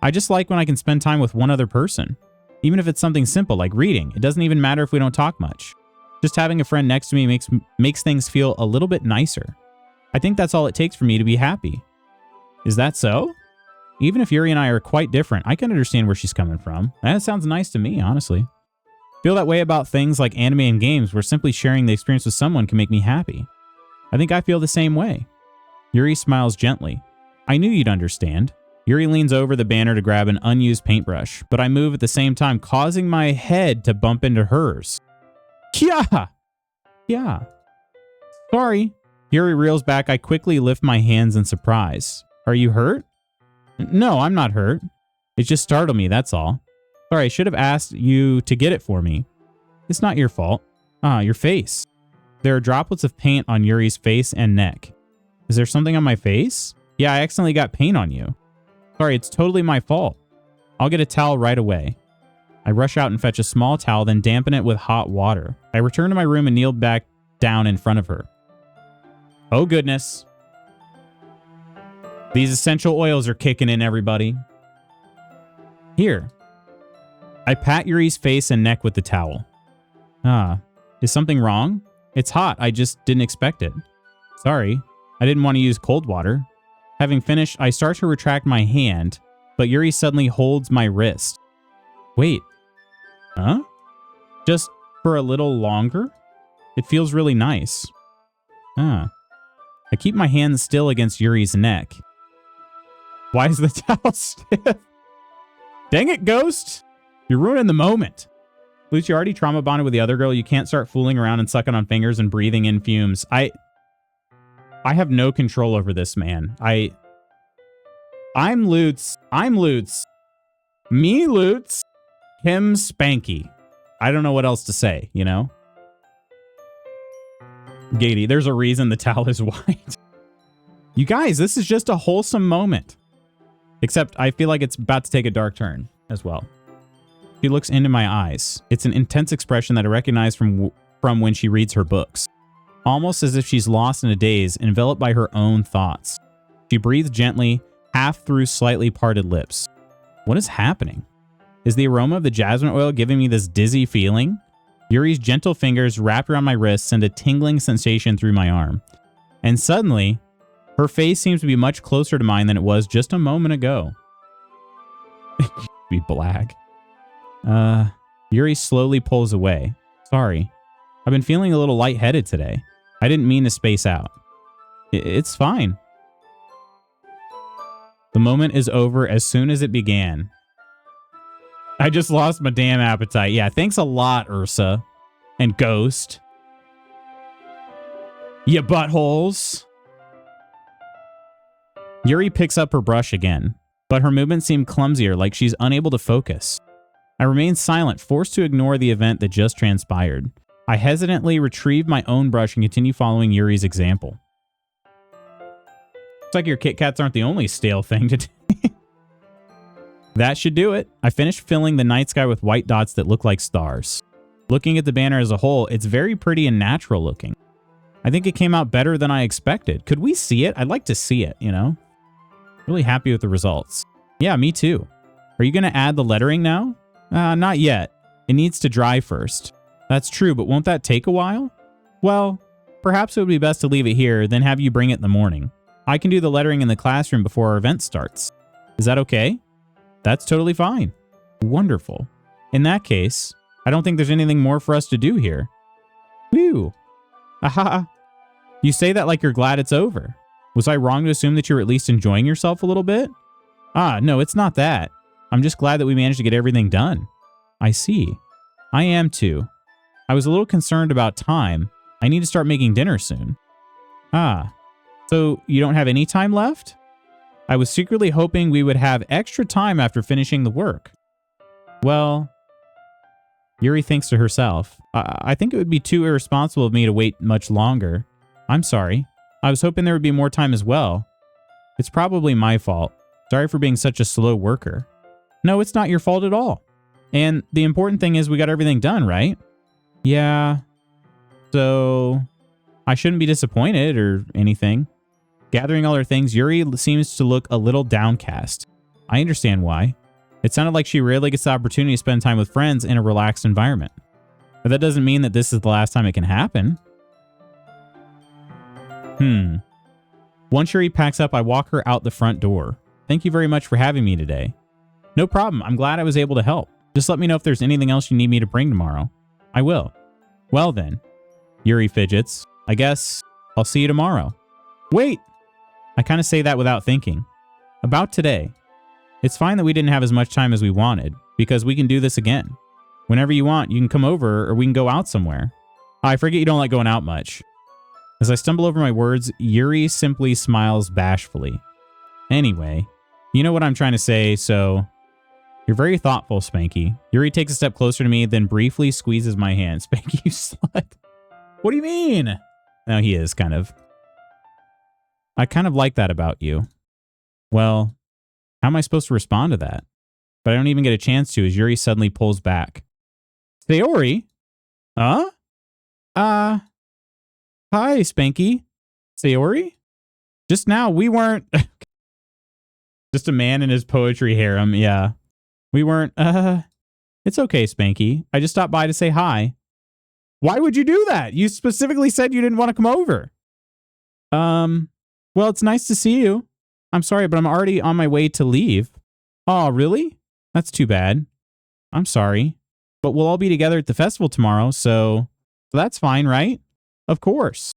I just like when I can spend time with one other person. Even if it's something simple like reading, it doesn't even matter if we don't talk much. Just having a friend next to me makes things feel a little bit nicer. I think that's all it takes for me to be happy. Is that so? Even if Yuri and I are quite different, I can understand where she's coming from. That sounds nice to me, honestly. Feel that way about things like anime and games where simply sharing the experience with someone can make me happy. I think I feel the same way. Yuri smiles gently. I knew you'd understand. Yuri leans over the banner to grab an unused paintbrush, but I move at the same time, causing my head to bump into hers. Yeah! Yeah. Sorry. Yuri reels back. I quickly lift my hands in surprise. Are you hurt? No, I'm not hurt. It just startled me, that's all. Sorry, I should have asked you to get it for me. It's not your fault. Ah, your face. There are droplets of paint on Yuri's face and neck. Is there something on my face? Yeah, I accidentally got paint on you. Sorry, it's totally my fault. I'll get a towel right away. I rush out and fetch a small towel, then dampen it with hot water. I return to my room and kneel back down in front of her. Oh, goodness. These essential oils are kicking in, everybody. Here. I pat Yuri's face and neck with the towel. Ah, is something wrong? It's hot. I just didn't expect it. Sorry. I didn't want to use cold water. Having finished, I start to retract my hand, but Yuri suddenly holds my wrist. Wait. Huh? Just for a little longer? It feels really nice. Ah. I keep my hand still against Yuri's neck. Why is the towel stiff? Dang it, Ghost! You're ruining the moment. Lucy, already trauma bonded with the other girl. You can't start fooling around and sucking on fingers and breathing in fumes. I have no control over this, man. I'm Lutz. Me, Lutz. Him, Spanky. I don't know what else to say, you know? Gatey, there's a reason the towel is white. You guys, this is just a wholesome moment. Except I feel like it's about to take a dark turn as well. She looks into my eyes. It's an intense expression that I recognize from when she reads her books. Almost as if she's lost in a daze, enveloped by her own thoughts. She breathes gently, half through slightly parted lips. What is happening? Is the aroma of the jasmine oil giving me this dizzy feeling? Yuri's gentle fingers wrapped around my wrist send a tingling sensation through my arm. And suddenly, her face seems to be much closer to mine than it was just a moment ago. Be black. Yuri slowly pulls away. Sorry. I've been feeling a little lightheaded today. I didn't mean to space out. It's fine. The moment is over as soon as it began. I just lost my damn appetite. Yeah, thanks a lot, Ursa. And Ghost. Ya buttholes. Yuri picks up her brush again, but her movements seem clumsier, like she's unable to focus. I remain silent, forced to ignore the event that just transpired. I hesitantly retrieve my own brush and continue following Yuri's example. Looks like your Kit Kats aren't the only stale thing to do. That should do it. I finished filling the night sky with white dots that look like stars. Looking at the banner as a whole, it's very pretty and natural looking. I think it came out better than I expected. Could we see it? I'd like to see it, you know? Really happy with the results. Yeah, me too. Are you going to add the lettering now? Not yet. It needs to dry first. That's true, but won't that take a while? Well, perhaps it would be best to leave it here, then have you bring it in the morning. I can do the lettering in the classroom before our event starts. Is that okay? That's totally fine. Wonderful. In that case, I don't think there's anything more for us to do here. Whew. Aha. You say that like you're glad it's over. Was I wrong to assume that you're at least enjoying yourself a little bit? Ah, no, it's not that. I'm just glad that we managed to get everything done. I see. I am too. I was a little concerned about time. I need to start making dinner soon. Ah, so you don't have any time left? I was secretly hoping we would have extra time after finishing the work. Well, Yuri thinks to herself, I think it would be too irresponsible of me to wait much longer. I'm sorry. I was hoping there would be more time as well. It's probably my fault. Sorry for being such a slow worker. No, it's not your fault at all. And the important thing is we got everything done, right? Yeah. So I shouldn't be disappointed or anything. Gathering all her things, Yuri seems to look a little downcast. I understand why. It sounded like she rarely gets the opportunity to spend time with friends in a relaxed environment. But that doesn't mean that this is the last time it can happen. Once Yuri packs up, I walk her out the front door. Thank you very much for having me today. No problem. I'm glad I was able to help. Just let me know if there's anything else you need me to bring tomorrow. I will. Well then. Yuri fidgets. I guess I'll see you tomorrow. Wait! I kind of say that without thinking. About today. It's fine that we didn't have as much time as we wanted, because we can do this again. Whenever you want, you can come over or we can go out somewhere. I forget you don't like going out much. As I stumble over my words, Yuri simply smiles bashfully. Anyway, you know what I'm trying to say, so You're very thoughtful, Spanky. Yuri takes a step closer to me, then briefly squeezes my hand. Spanky, you slut. What do you mean? No, he is kind of. I kind of like that about you. Well, how am I supposed to respond to that? But I don't even get a chance to as Yuri suddenly pulls back. Sayori? Huh? Hi, Spanky. Sayori? Just now, we weren't... Just a man in his poetry harem, yeah. We weren't, It's okay, Spanky. I just stopped by to say hi. Why would you do that? You specifically said you didn't want to come over. Well, it's nice to see you. I'm sorry, but I'm already on my way to leave. Oh, really? That's too bad. I'm sorry. But we'll all be together at the festival tomorrow, so that's fine, right? Of course.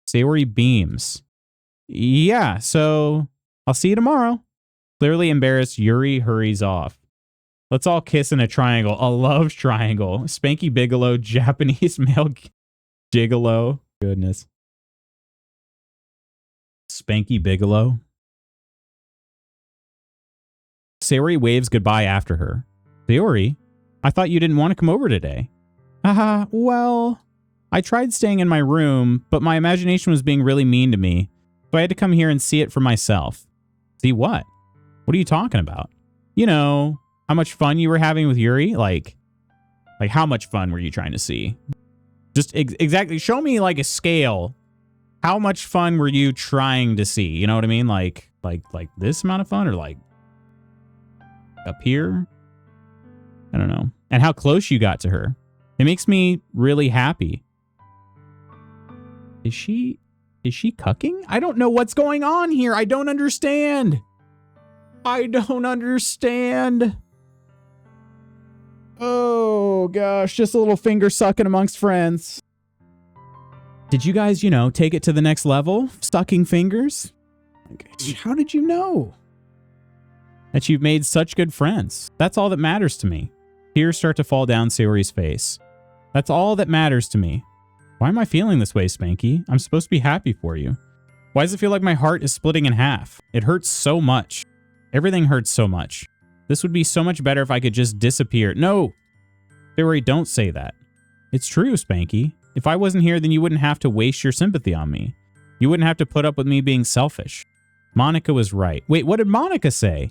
Sayori beams. Yeah, so I'll see you tomorrow. Clearly embarrassed, Yuri hurries off. Let's all kiss in a triangle. A love triangle. Spanky Bigelow, Japanese male gigolo. Goodness. Spanky Bigelow. Sayori waves goodbye after her. Sayori, I thought you didn't want to come over today. Haha, well, I tried staying in my room, but my imagination was being really mean to me, so I had to come here and see it for myself. See what? What are you talking about? You know, how much fun you were having with Yuri? Like how much fun were you trying to see? Just exactly, show me like a scale. How much fun were you trying to see? You know what I mean? Like this amount of fun, or like up here? I don't know. And how close you got to her. It makes me really happy. Is she cucking? I don't know what's going on here. I don't understand. I don't understand. Oh gosh, just a little finger sucking amongst friends. Did you guys, take it to the next level? Sucking fingers? How did you know? That you've made such good friends. That's all that matters to me. Tears start to fall down Sayori's face. That's all that matters to me. Why am I feeling this way, Spanky? I'm supposed to be happy for you. Why does it feel like my heart is splitting in half? It hurts so much. Everything hurts so much. This would be so much better if I could just disappear. No! Sayori, don't say that. It's true, Spanky. If I wasn't here, then you wouldn't have to waste your sympathy on me. You wouldn't have to put up with me being selfish. Monica was right. Wait, what did Monica say?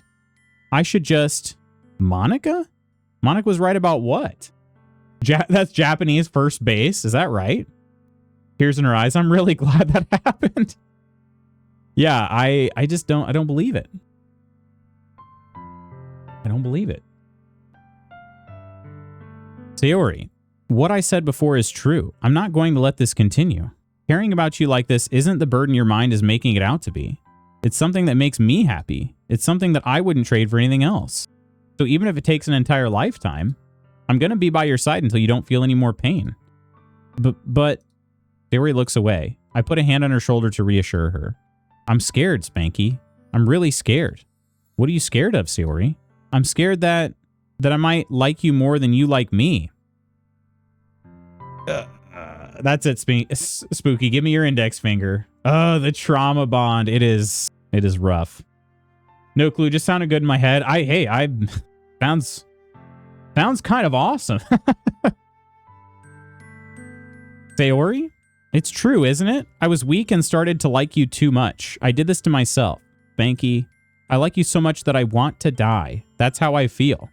I should just... Monica? Monica was right about what? That's Japanese first base. Is that right? Tears in her eyes. I'm really glad that happened. Yeah, I don't believe it. I don't believe it. Sayori, what I said before is true. I'm not going to let this continue. Caring about you like this isn't the burden your mind is making it out to be. It's something that makes me happy. It's something that I wouldn't trade for anything else. So even if it takes an entire lifetime, I'm going to be by your side until you don't feel any more pain. But Sayori looks away. I put a hand on her shoulder to reassure her. I'm scared, Spanky. I'm really scared. What are you scared of, Sayori? I'm scared that I might like you more than you like me. That's it, Spooky. Give me your index finger. Oh, the trauma bond. It is rough. No clue. Just sounded good in my head. Sounds kind of awesome. Sayori? It's true, isn't it? I was weak and started to like you too much. I did this to myself. Spanky, I like you so much that I want to die. That's how I feel.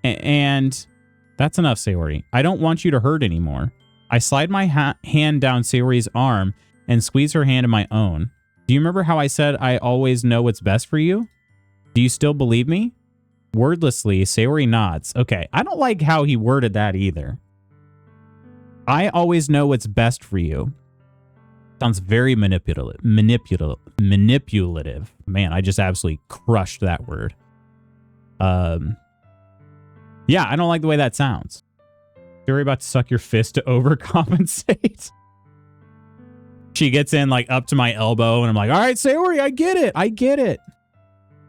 And that's enough, Sayori. I don't want you to hurt anymore. I slide my hand down Sayori's arm and squeeze her hand in my own. Do you remember how I said I always know what's best for you? Do you still believe me? Wordlessly, Sayori nods. Okay, I don't like how he worded that either. I always know what's best for you. Sounds very manipulative. Man, I just absolutely crushed that word. Yeah, I don't like the way that sounds. Sayori about to suck your fist to overcompensate. She gets in like up to my elbow and I'm like, all right, Sayori, I get it.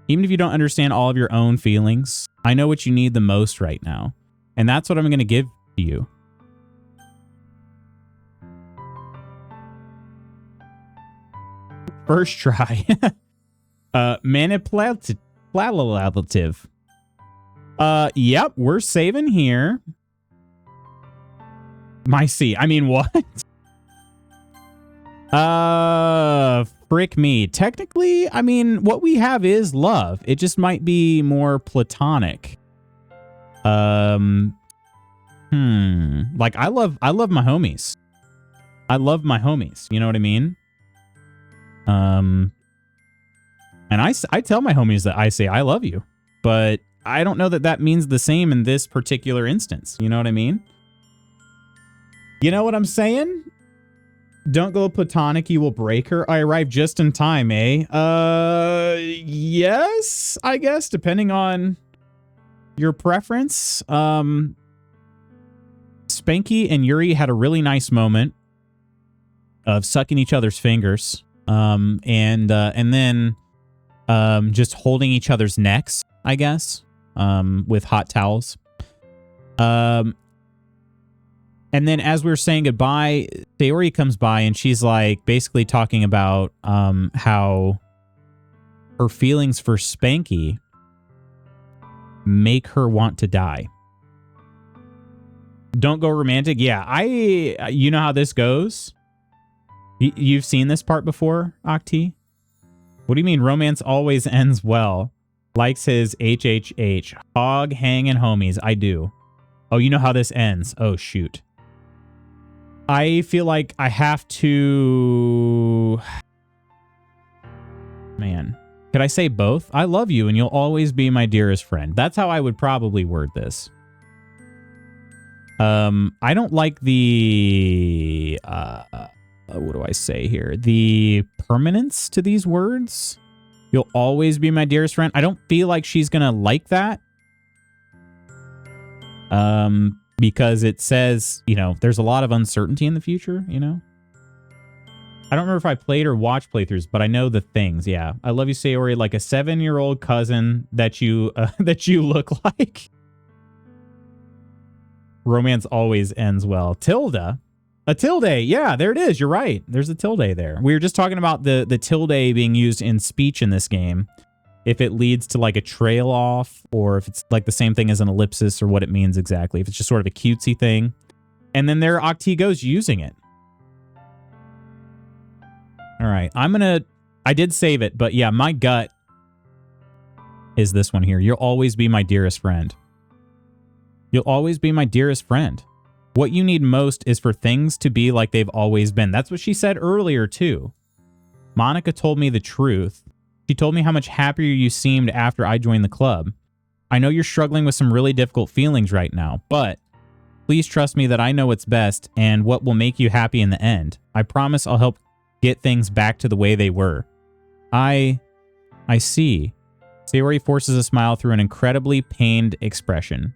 Even if you don't understand all of your own feelings, I know what you need the most right now. And that's what I'm going to give to you. First try. Manipulative. Yep, we're saving here. My C. I mean, what? Frick me. Technically, I mean, what we have is love. It just might be more platonic. Like I love my homies. I love my homies. You know what I mean? And I tell my homies that I say I love you, but I don't know that that means the same in this particular instance. You know what I mean? You know what I'm saying? Don't go platonic, you will break her. I arrived just in time, eh? Yes, I guess, depending on your preference. Spanky and Yuri had a really nice moment of sucking each other's fingers. And then just holding each other's necks, I guess, with hot towels. And then as we were saying goodbye, Sayori comes by and she's like basically talking about how her feelings for Spanky make her want to die. Don't go romantic. Yeah, you know how this goes? You've seen this part before, Octi? What do you mean romance always ends well? Likes his HHH. Hog, hang, and homies. I do. Oh, you know how this ends. Oh, shoot. I feel like I have to... Man. Could I say both? I love you and you'll always be my dearest friend. That's how I would probably word this. I don't like the... what do I say here? The permanence to these words. You'll always be my dearest friend. I don't feel like she's gonna like that. Because it says, you know, there's a lot of uncertainty in the future, you know? I don't remember if I played or watched playthroughs, but I know the things, yeah. I love you, Sayori, like a 7-year-old cousin that you look like. Romance always ends well. Tilde. A tilde, yeah, there it is. You're right. There's a tilde there. We were just talking about the tilde being used in speech in this game. If it leads to like a trail off, or if it's like the same thing as an ellipsis, or what it means exactly. If it's just sort of a cutesy thing. And then there Octi goes using it. All right, I did save it, but yeah, my gut is this one here. You'll always be my dearest friend. You'll always be my dearest friend. What you need most is for things to be like they've always been. That's what she said earlier, too. Monica told me the truth. She told me how much happier you seemed after I joined the club. I know you're struggling with some really difficult feelings right now, but please trust me that I know what's best and what will make you happy in the end. I promise I'll help get things back to the way they were. I see. Sayori forces a smile through an incredibly pained expression.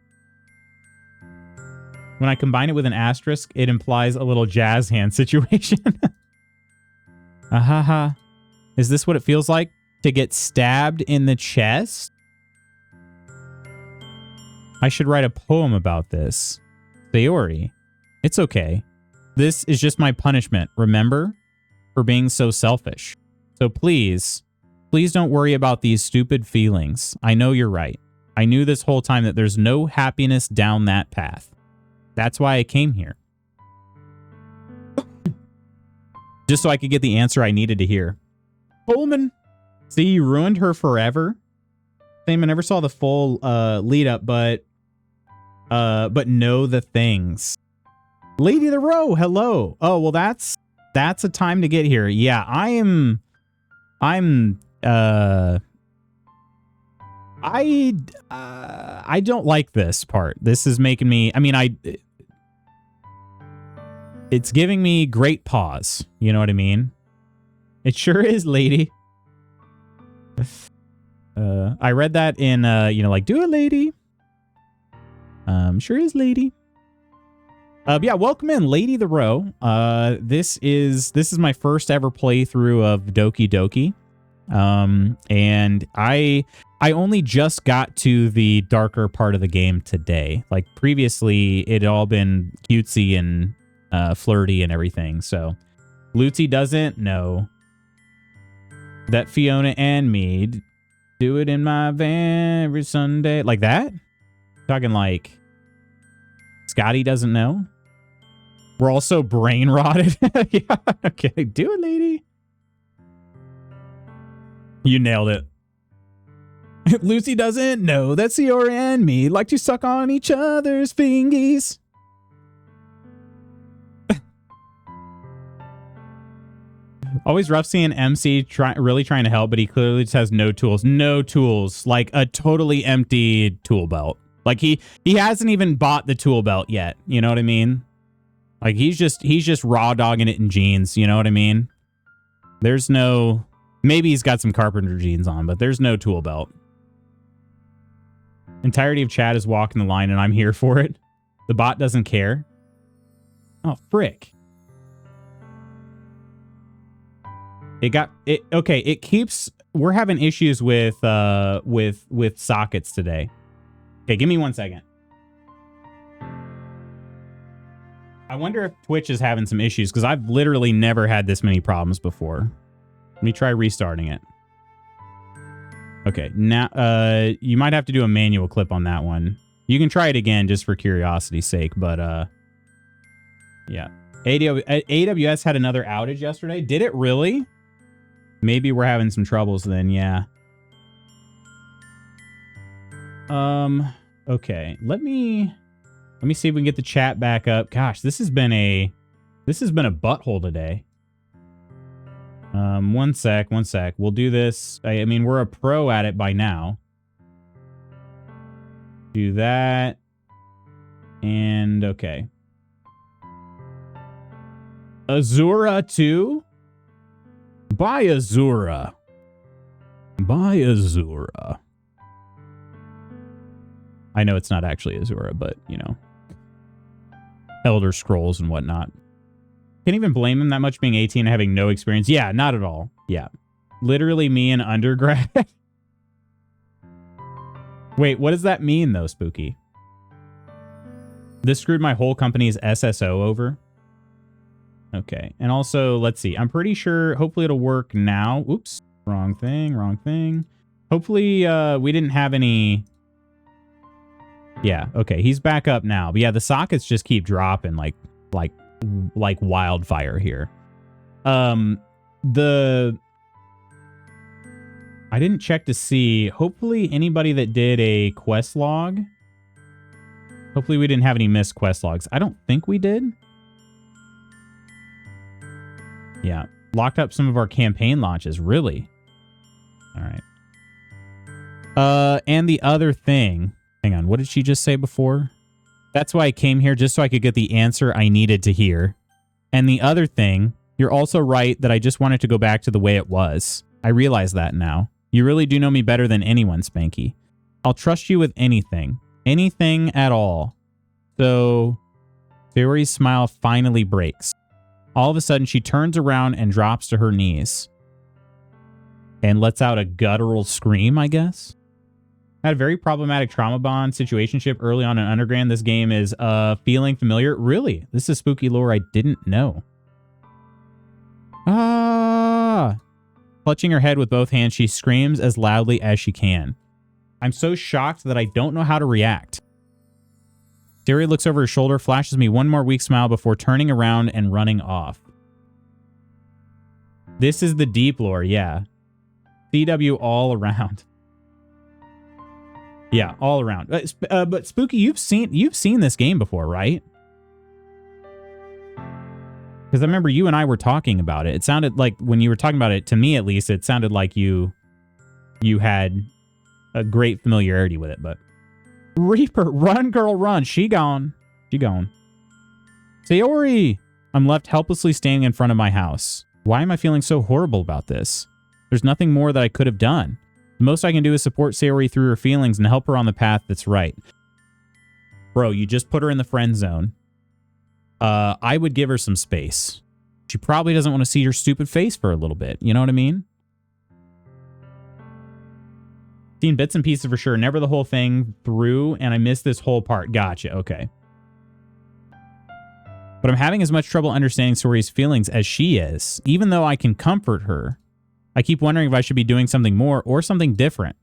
When I combine it with an asterisk, it implies a little jazz hand situation. Ahaha. Is this what it feels like to get stabbed in the chest? I should write a poem about this. Sayori, it's okay. This is just my punishment, remember? For being so selfish. So please don't worry about these stupid feelings. I know you're right. I knew this whole time that there's no happiness down that path. That's why I came here. Just so I could get the answer I needed to hear. Coleman. See, you ruined her forever. Same, I never saw the full lead up, but know the things. Lady of the Row, hello. Oh, well, that's a time to get here. Yeah, I don't like this part. This is making me, I mean, it's giving me great pause. You know what I mean? It sure is, lady. I read that in, you know, like, do it, lady. Sure is, lady. Yeah, welcome in, Lady the Row. This is my first ever playthrough of Doki Doki. And I only just got to the darker part of the game today. Like previously, it had all been cutesy and flirty and everything. So, Lucy doesn't know that Fiona and me do it in my van every Sunday. Like that? Talking like Scotty doesn't know. We're also brain rotted. Yeah, okay, do it, lady. You nailed it. Lucy doesn't know that Siora and me like to suck on each other's fingies. Always rough seeing MC really trying to help, but he clearly just has no tools. No tools. Like a totally empty tool belt. Like he hasn't even bought the tool belt yet. You know what I mean? Like he's just raw dogging it in jeans. You know what I mean? There's no... Maybe he's got some carpenter jeans on, but there's no tool belt. Entirety of chat is walking the line, and I'm here for it. The bot doesn't care. Oh, frick. Okay, it keeps... We're having issues with sockets today. Okay, give me 1 second. I wonder if Twitch is having some issues, because I've literally never had this many problems before. Let me try restarting it. Okay, now you might have to do a manual clip on that one. You can try it again just for curiosity's sake, but yeah. AWS had another outage yesterday. Did it really? Maybe we're having some troubles then, yeah. Okay, let me see if we can get the chat back up. Gosh, this has been a butthole today. 1 sec. We'll do this. I mean, we're a pro at it by now. Do that. And okay. Azura 2? Buy Azura. Buy Azura. I know it's not actually Azura, but, you know. Elder Scrolls and whatnot. Can't even blame him that much being 18 and having no experience. Yeah, not at all. Yeah. Literally me in undergrad. Wait, what does that mean, though, Spooky? This screwed my whole company's SSO over. Okay. And also, let's see. I'm pretty sure, hopefully it'll work now. Oops. Wrong thing. Hopefully we didn't have any... Yeah, okay. He's back up now. But yeah, the sockets just keep dropping like wildfire here. I didn't check to see. Hopefully anybody that did a quest log. Hopefully we didn't have any missed quest logs. I don't think we did. Yeah. Locked up some of our campaign launches. Really? All right. And the other thing. Hang on. What did she just say before? That's why I came here, just so I could get the answer I needed to hear. And the other thing, you're also right that I just wanted to go back to the way it was. I realize that now. You really do know me better than anyone, Spanky. I'll trust you with anything. Anything at all. So, Sayori's smile finally breaks. All of a sudden, she turns around and drops to her knees. And lets out a guttural scream, I guess. Had a very problematic trauma bond situationship early on in undergrad. This game is feeling familiar. Really? This is spooky lore I didn't know. Ah! Clutching her head with both hands, she screams as loudly as she can. I'm so shocked that I don't know how to react. Sayori looks over her shoulder, flashes me one more weak smile before turning around and running off. This is the deep lore, yeah. CW all around. Yeah, all around. But Spooky, you've seen this game before, right? Because I remember you and I were talking about it. It sounded like, when you were talking about it, to me at least, it sounded like you had a great familiarity with it. But Reaper, run, girl, run! She gone. Sayori! I'm left helplessly standing in front of my house. Why am I feeling so horrible about this? There's nothing more that I could have done. The most I can do is support Sayori through her feelings and help her on the path that's right. Bro, you just put her in the friend zone. I would give her some space. She probably doesn't want to see your stupid face for a little bit. You know what I mean? Seen bits and pieces for sure. Never the whole thing through, and I missed this whole part. Gotcha. Okay. But I'm having as much trouble understanding Sayori's feelings as she is. Even though I can comfort her, I keep wondering if I should be doing something more or something different.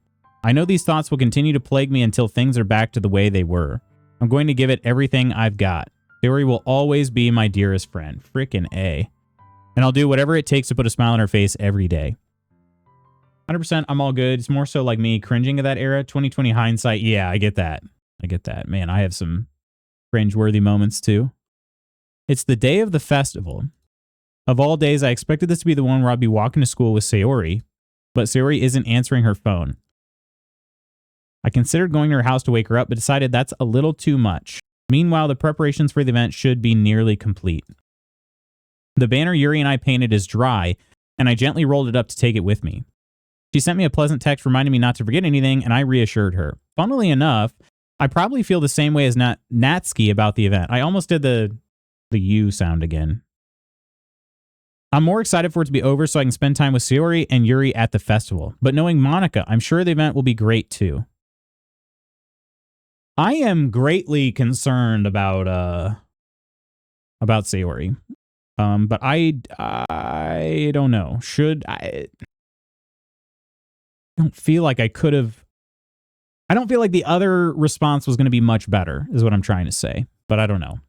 I know these thoughts will continue to plague me until things are back to the way they were. I'm going to give it everything I've got. Sayori will always be my dearest friend. Frickin' A. And I'll do whatever it takes to put a smile on her face every day. 100% I'm all good. It's more so like me cringing at that era. 2020 hindsight. Yeah, I get that. I get that. Man, I have some cringe-worthy moments too. It's the day of the festival. Of all days, I expected this to be the one where I'd be walking to school with Sayori, but Sayori isn't answering her phone. I considered going to her house to wake her up, but decided that's a little too much. Meanwhile, the preparations for the event should be nearly complete. The banner Yuri and I painted is dry, and I gently rolled it up to take it with me. She sent me a pleasant text reminding me not to forget anything, and I reassured her. Funnily enough, I probably feel the same way as Natsuki about the event. I almost did the U sound again. I'm more excited for it to be over so I can spend time with Sayori and Yuri at the festival. But knowing Monica, I'm sure the event will be great too. I am greatly concerned about Sayori. But I don't know. I don't feel like I could have. I don't feel like the other response was going to be much better, is what I'm trying to say. But I don't know.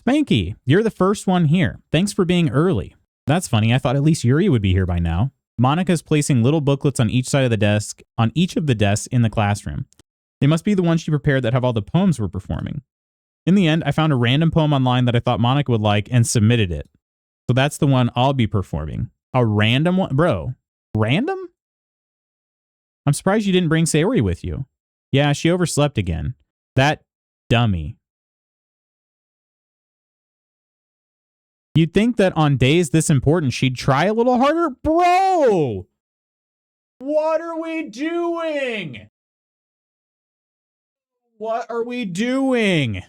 Spanky, you're the first one here. Thanks for being early. That's funny. I thought at least Yuri would be here by now. Monica's placing little booklets on each side of the desk, on each of the desks in the classroom. They must be the ones she prepared that have all the poems we're performing. In the end, I found a random poem online that I thought Monica would like and submitted it. So that's the one I'll be performing. A random one? Bro, random? I'm surprised you didn't bring Sayori with you. Yeah, she overslept again. That dummy. You'd think that on days this important, she'd try a little harder? Bro! What are we doing? What are we doing?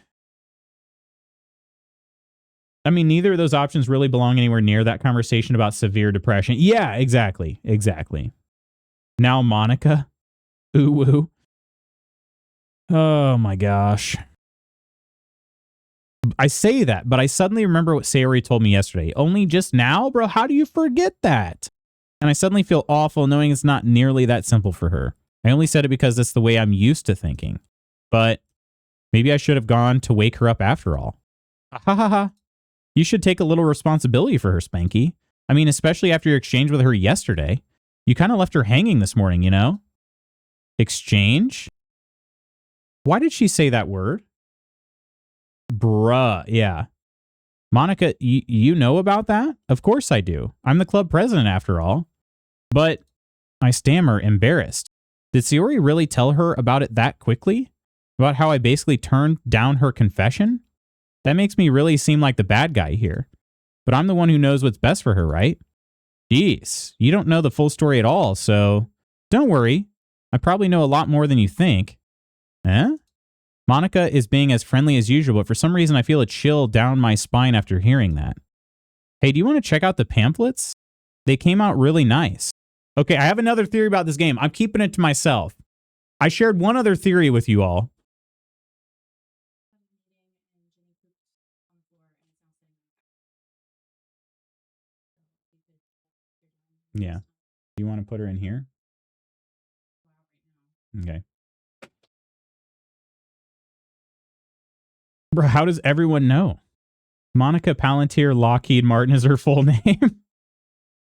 I mean, neither of those options really belong anywhere near that conversation about severe depression. Yeah, exactly. Exactly. Now Monica. Ooh, woo. Oh my gosh. I say that, but I suddenly remember what Sayori told me yesterday. Only just now? Bro, how do you forget that? And I suddenly feel awful knowing it's not nearly that simple for her. I only said it because that's the way I'm used to thinking. But maybe I should have gone to wake her up after all. Ha ha ha. You should take a little responsibility for her, Spanky. I mean, especially after your exchange with her yesterday. You kind of left her hanging this morning, you know? Exchange? Why did she say that word? Bruh, yeah. Monica, you know about that? Of course I do. I'm the club president after all. But I stammer, embarrassed. Did Sayori really tell her about it that quickly? About how I basically turned down her confession? That makes me really seem like the bad guy here. But I'm the one who knows what's best for her, right? Jeez, you don't know the full story at all, so don't worry. I probably know a lot more than you think. Eh? Monica is being as friendly as usual, but for some reason I feel a chill down my spine after hearing that. Hey, do you want to check out the pamphlets? They came out really nice. Okay, I have another theory about this game. I'm keeping it to myself. I shared one other theory with you all. Yeah. You want to put her in here? Okay. Bro, how does everyone know? Monica Palantir Lockheed Martin is her full name.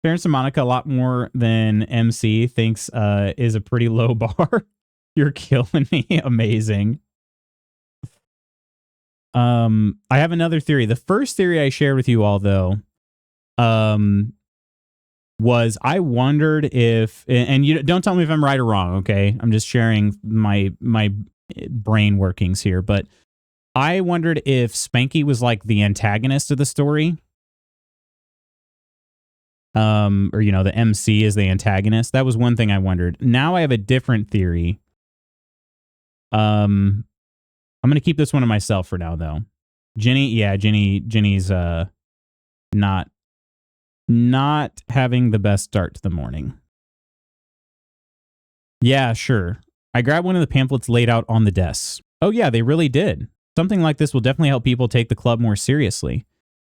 Fairness to Monica, a lot more than MC thinks is a pretty low bar. You're killing me. Amazing. I have another theory. The first theory I shared with you all, though, was I wondered if, and you don't tell me if I'm right or wrong, okay? I'm just sharing my brain workings here, but I wondered if Spanky was like the antagonist of the story. Or, you know, the MC is the antagonist. That was one thing I wondered. Now I have a different theory. I'm going to keep this one to myself for now, though. Jenny's not having the best start to the morning. Yeah, sure. I grabbed one of the pamphlets laid out on the desks. Oh yeah, they really did. Something like this will definitely help people take the club more seriously.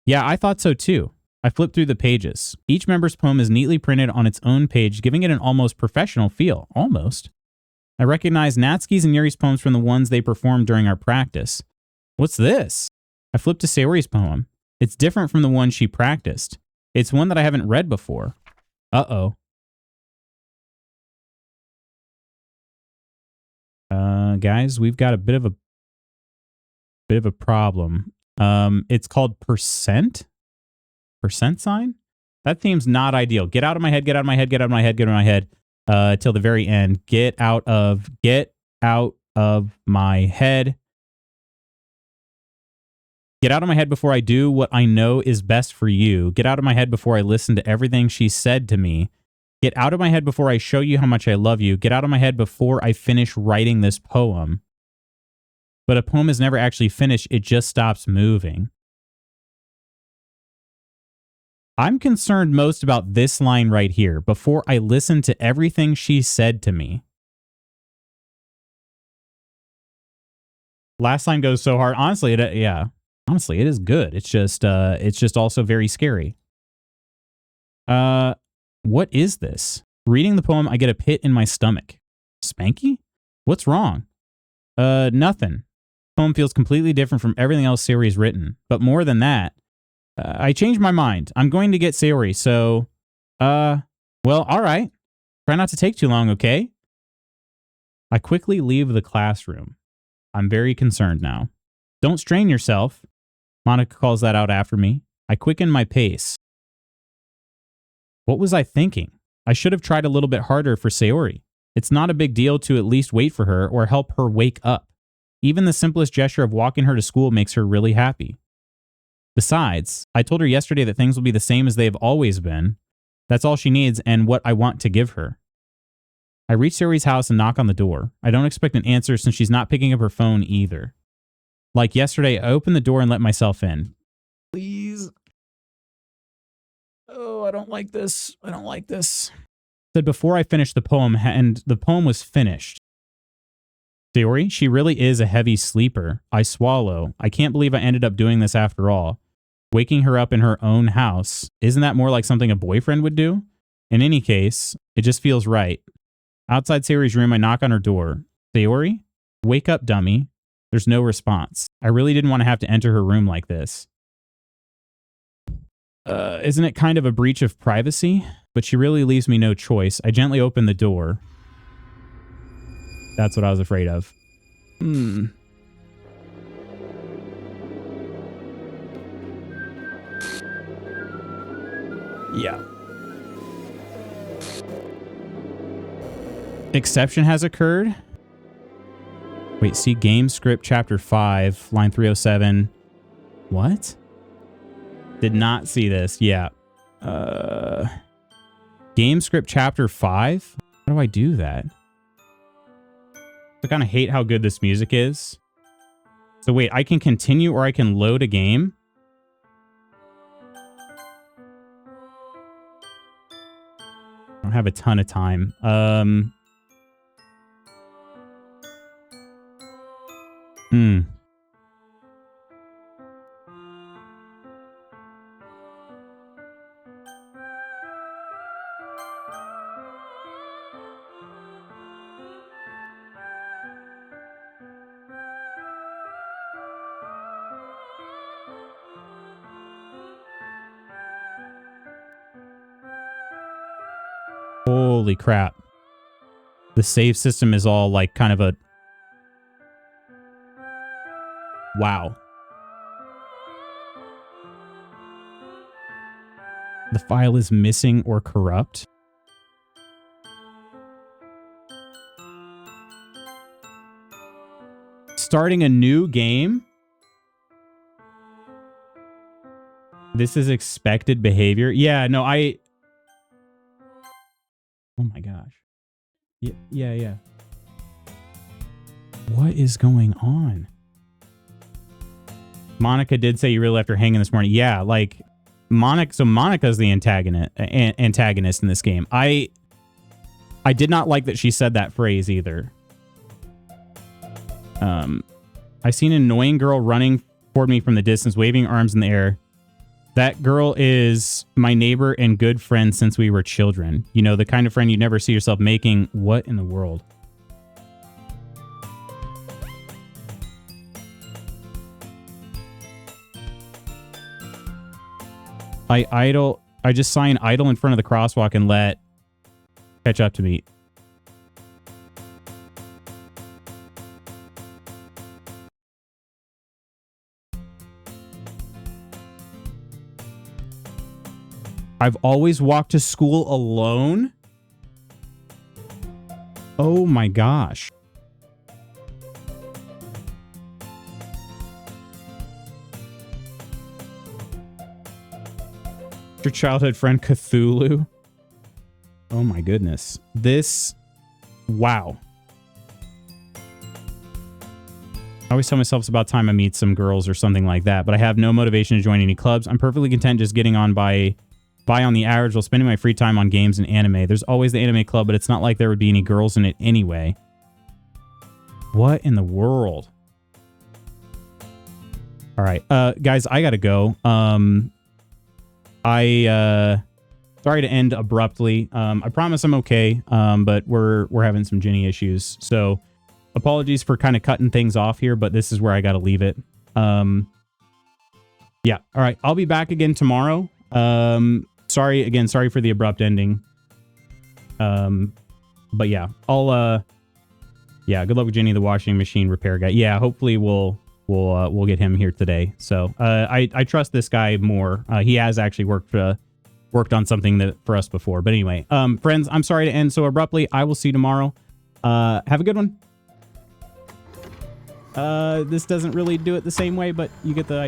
Yeah, I thought so too. I flipped through the pages. Each member's poem is neatly printed on its own page, giving it an almost professional feel. Almost. I recognize Natsuki's and Yuri's poems from the ones they performed during our practice. What's this? I flipped to Sayori's poem. It's different from the one she practiced. It's one that I haven't read before. Uh-oh. Guys, we've got a bit of a problem. It's called percent? Percent sign? That theme's not ideal. Get out of my head, get out of my head, get out of my head, get out of my head. Till the very end. Get out of my head. Get out of my head before I do what I know is best for you. Get out of my head before I listen to everything she said to me. Get out of my head before I show you how much I love you. Get out of my head before I finish writing this poem. But a poem is never actually finished. It just stops moving. I'm concerned most about this line right here. Before I listen to everything she said to me. Last line goes so hard. Honestly, honestly, it is good. It's just also very scary. What is this? Reading the poem, I get a pit in my stomach. Spanky? What's wrong? Nothing. The poem feels completely different from everything else Sayori's written. But more than that, I changed my mind. I'm going to get Sayori, so, well, all right. Try not to take too long, okay? I quickly leave the classroom. I'm very concerned now. Don't strain yourself. Monica calls that out after me. I quicken my pace. What was I thinking? I should have tried a little bit harder for Sayori. It's not a big deal to at least wait for her or help her wake up. Even the simplest gesture of walking her to school makes her really happy. Besides, I told her yesterday that things will be the same as they have always been. That's all she needs and what I want to give her. I reach Sayori's house and knock on the door. I don't expect an answer since she's not picking up her phone either. Like yesterday, I opened the door and let myself in. Please. Oh, I don't like this. I don't like this. Said before I finished the poem, and the poem was finished. Sayori, she really is a heavy sleeper. I swallow. I can't believe I ended up doing this after all. Waking her up in her own house. Isn't that more like something a boyfriend would do? In any case, it just feels right. Outside Sayori's room, I knock on her door. Sayori? Wake up, dummy. There's no response. I really didn't want to have to enter her room like this. Isn't it kind of a breach of privacy? But she really leaves me no choice. I gently open the door. That's what I was afraid of. Yeah. Exception has occurred. Wait, see game script chapter 5, line 307. What? Did not see this. Yeah. Game script chapter 5? How do I do that? I kind of hate how good this music is. So wait, I can continue or I can load a game? I don't have a ton of time. Holy crap. The save system is all like kind of a... Wow. The file is missing or corrupt. Starting a new game? This is expected behavior. Yeah, no, oh my gosh. Yeah. What is going on? Monica did say you really left her hanging this morning. Yeah, like Monica. So Monica's the antagonist in this game. I did not like that she said that phrase either. I seen an annoying girl running toward me from the distance, waving arms in the air. That girl is my neighbor and good friend since we were children. You know, the kind of friend you never see yourself making. What in the world? I just sign idle in front of the crosswalk and let catch up to me. I've always walked to school alone. Oh my gosh. Your childhood friend Cthulhu. Oh my goodness. This, wow. I always tell myself it's about time I meet some girls or something like that, but I have no motivation to join any clubs. I'm perfectly content just getting on by on the average while spending my free time on games and anime. There's always the anime club, but it's not like there would be any girls in it anyway. What in the world? All right, guys, I gotta go. Sorry to end abruptly. I promise I'm okay, but we're having some Ginny issues, so apologies for kind of cutting things off here, but this is where I gotta leave it. Yeah, all right, I'll be back again tomorrow. Sorry for the abrupt ending. But yeah, yeah, good luck with Jenny, the washing machine repair guy. Yeah, hopefully we'll get him here today. So, I trust this guy more. He has actually worked on something for us before. But anyway, friends, I'm sorry to end so abruptly. I will see you tomorrow. Have a good one. This doesn't really do it the same way, but you get the idea.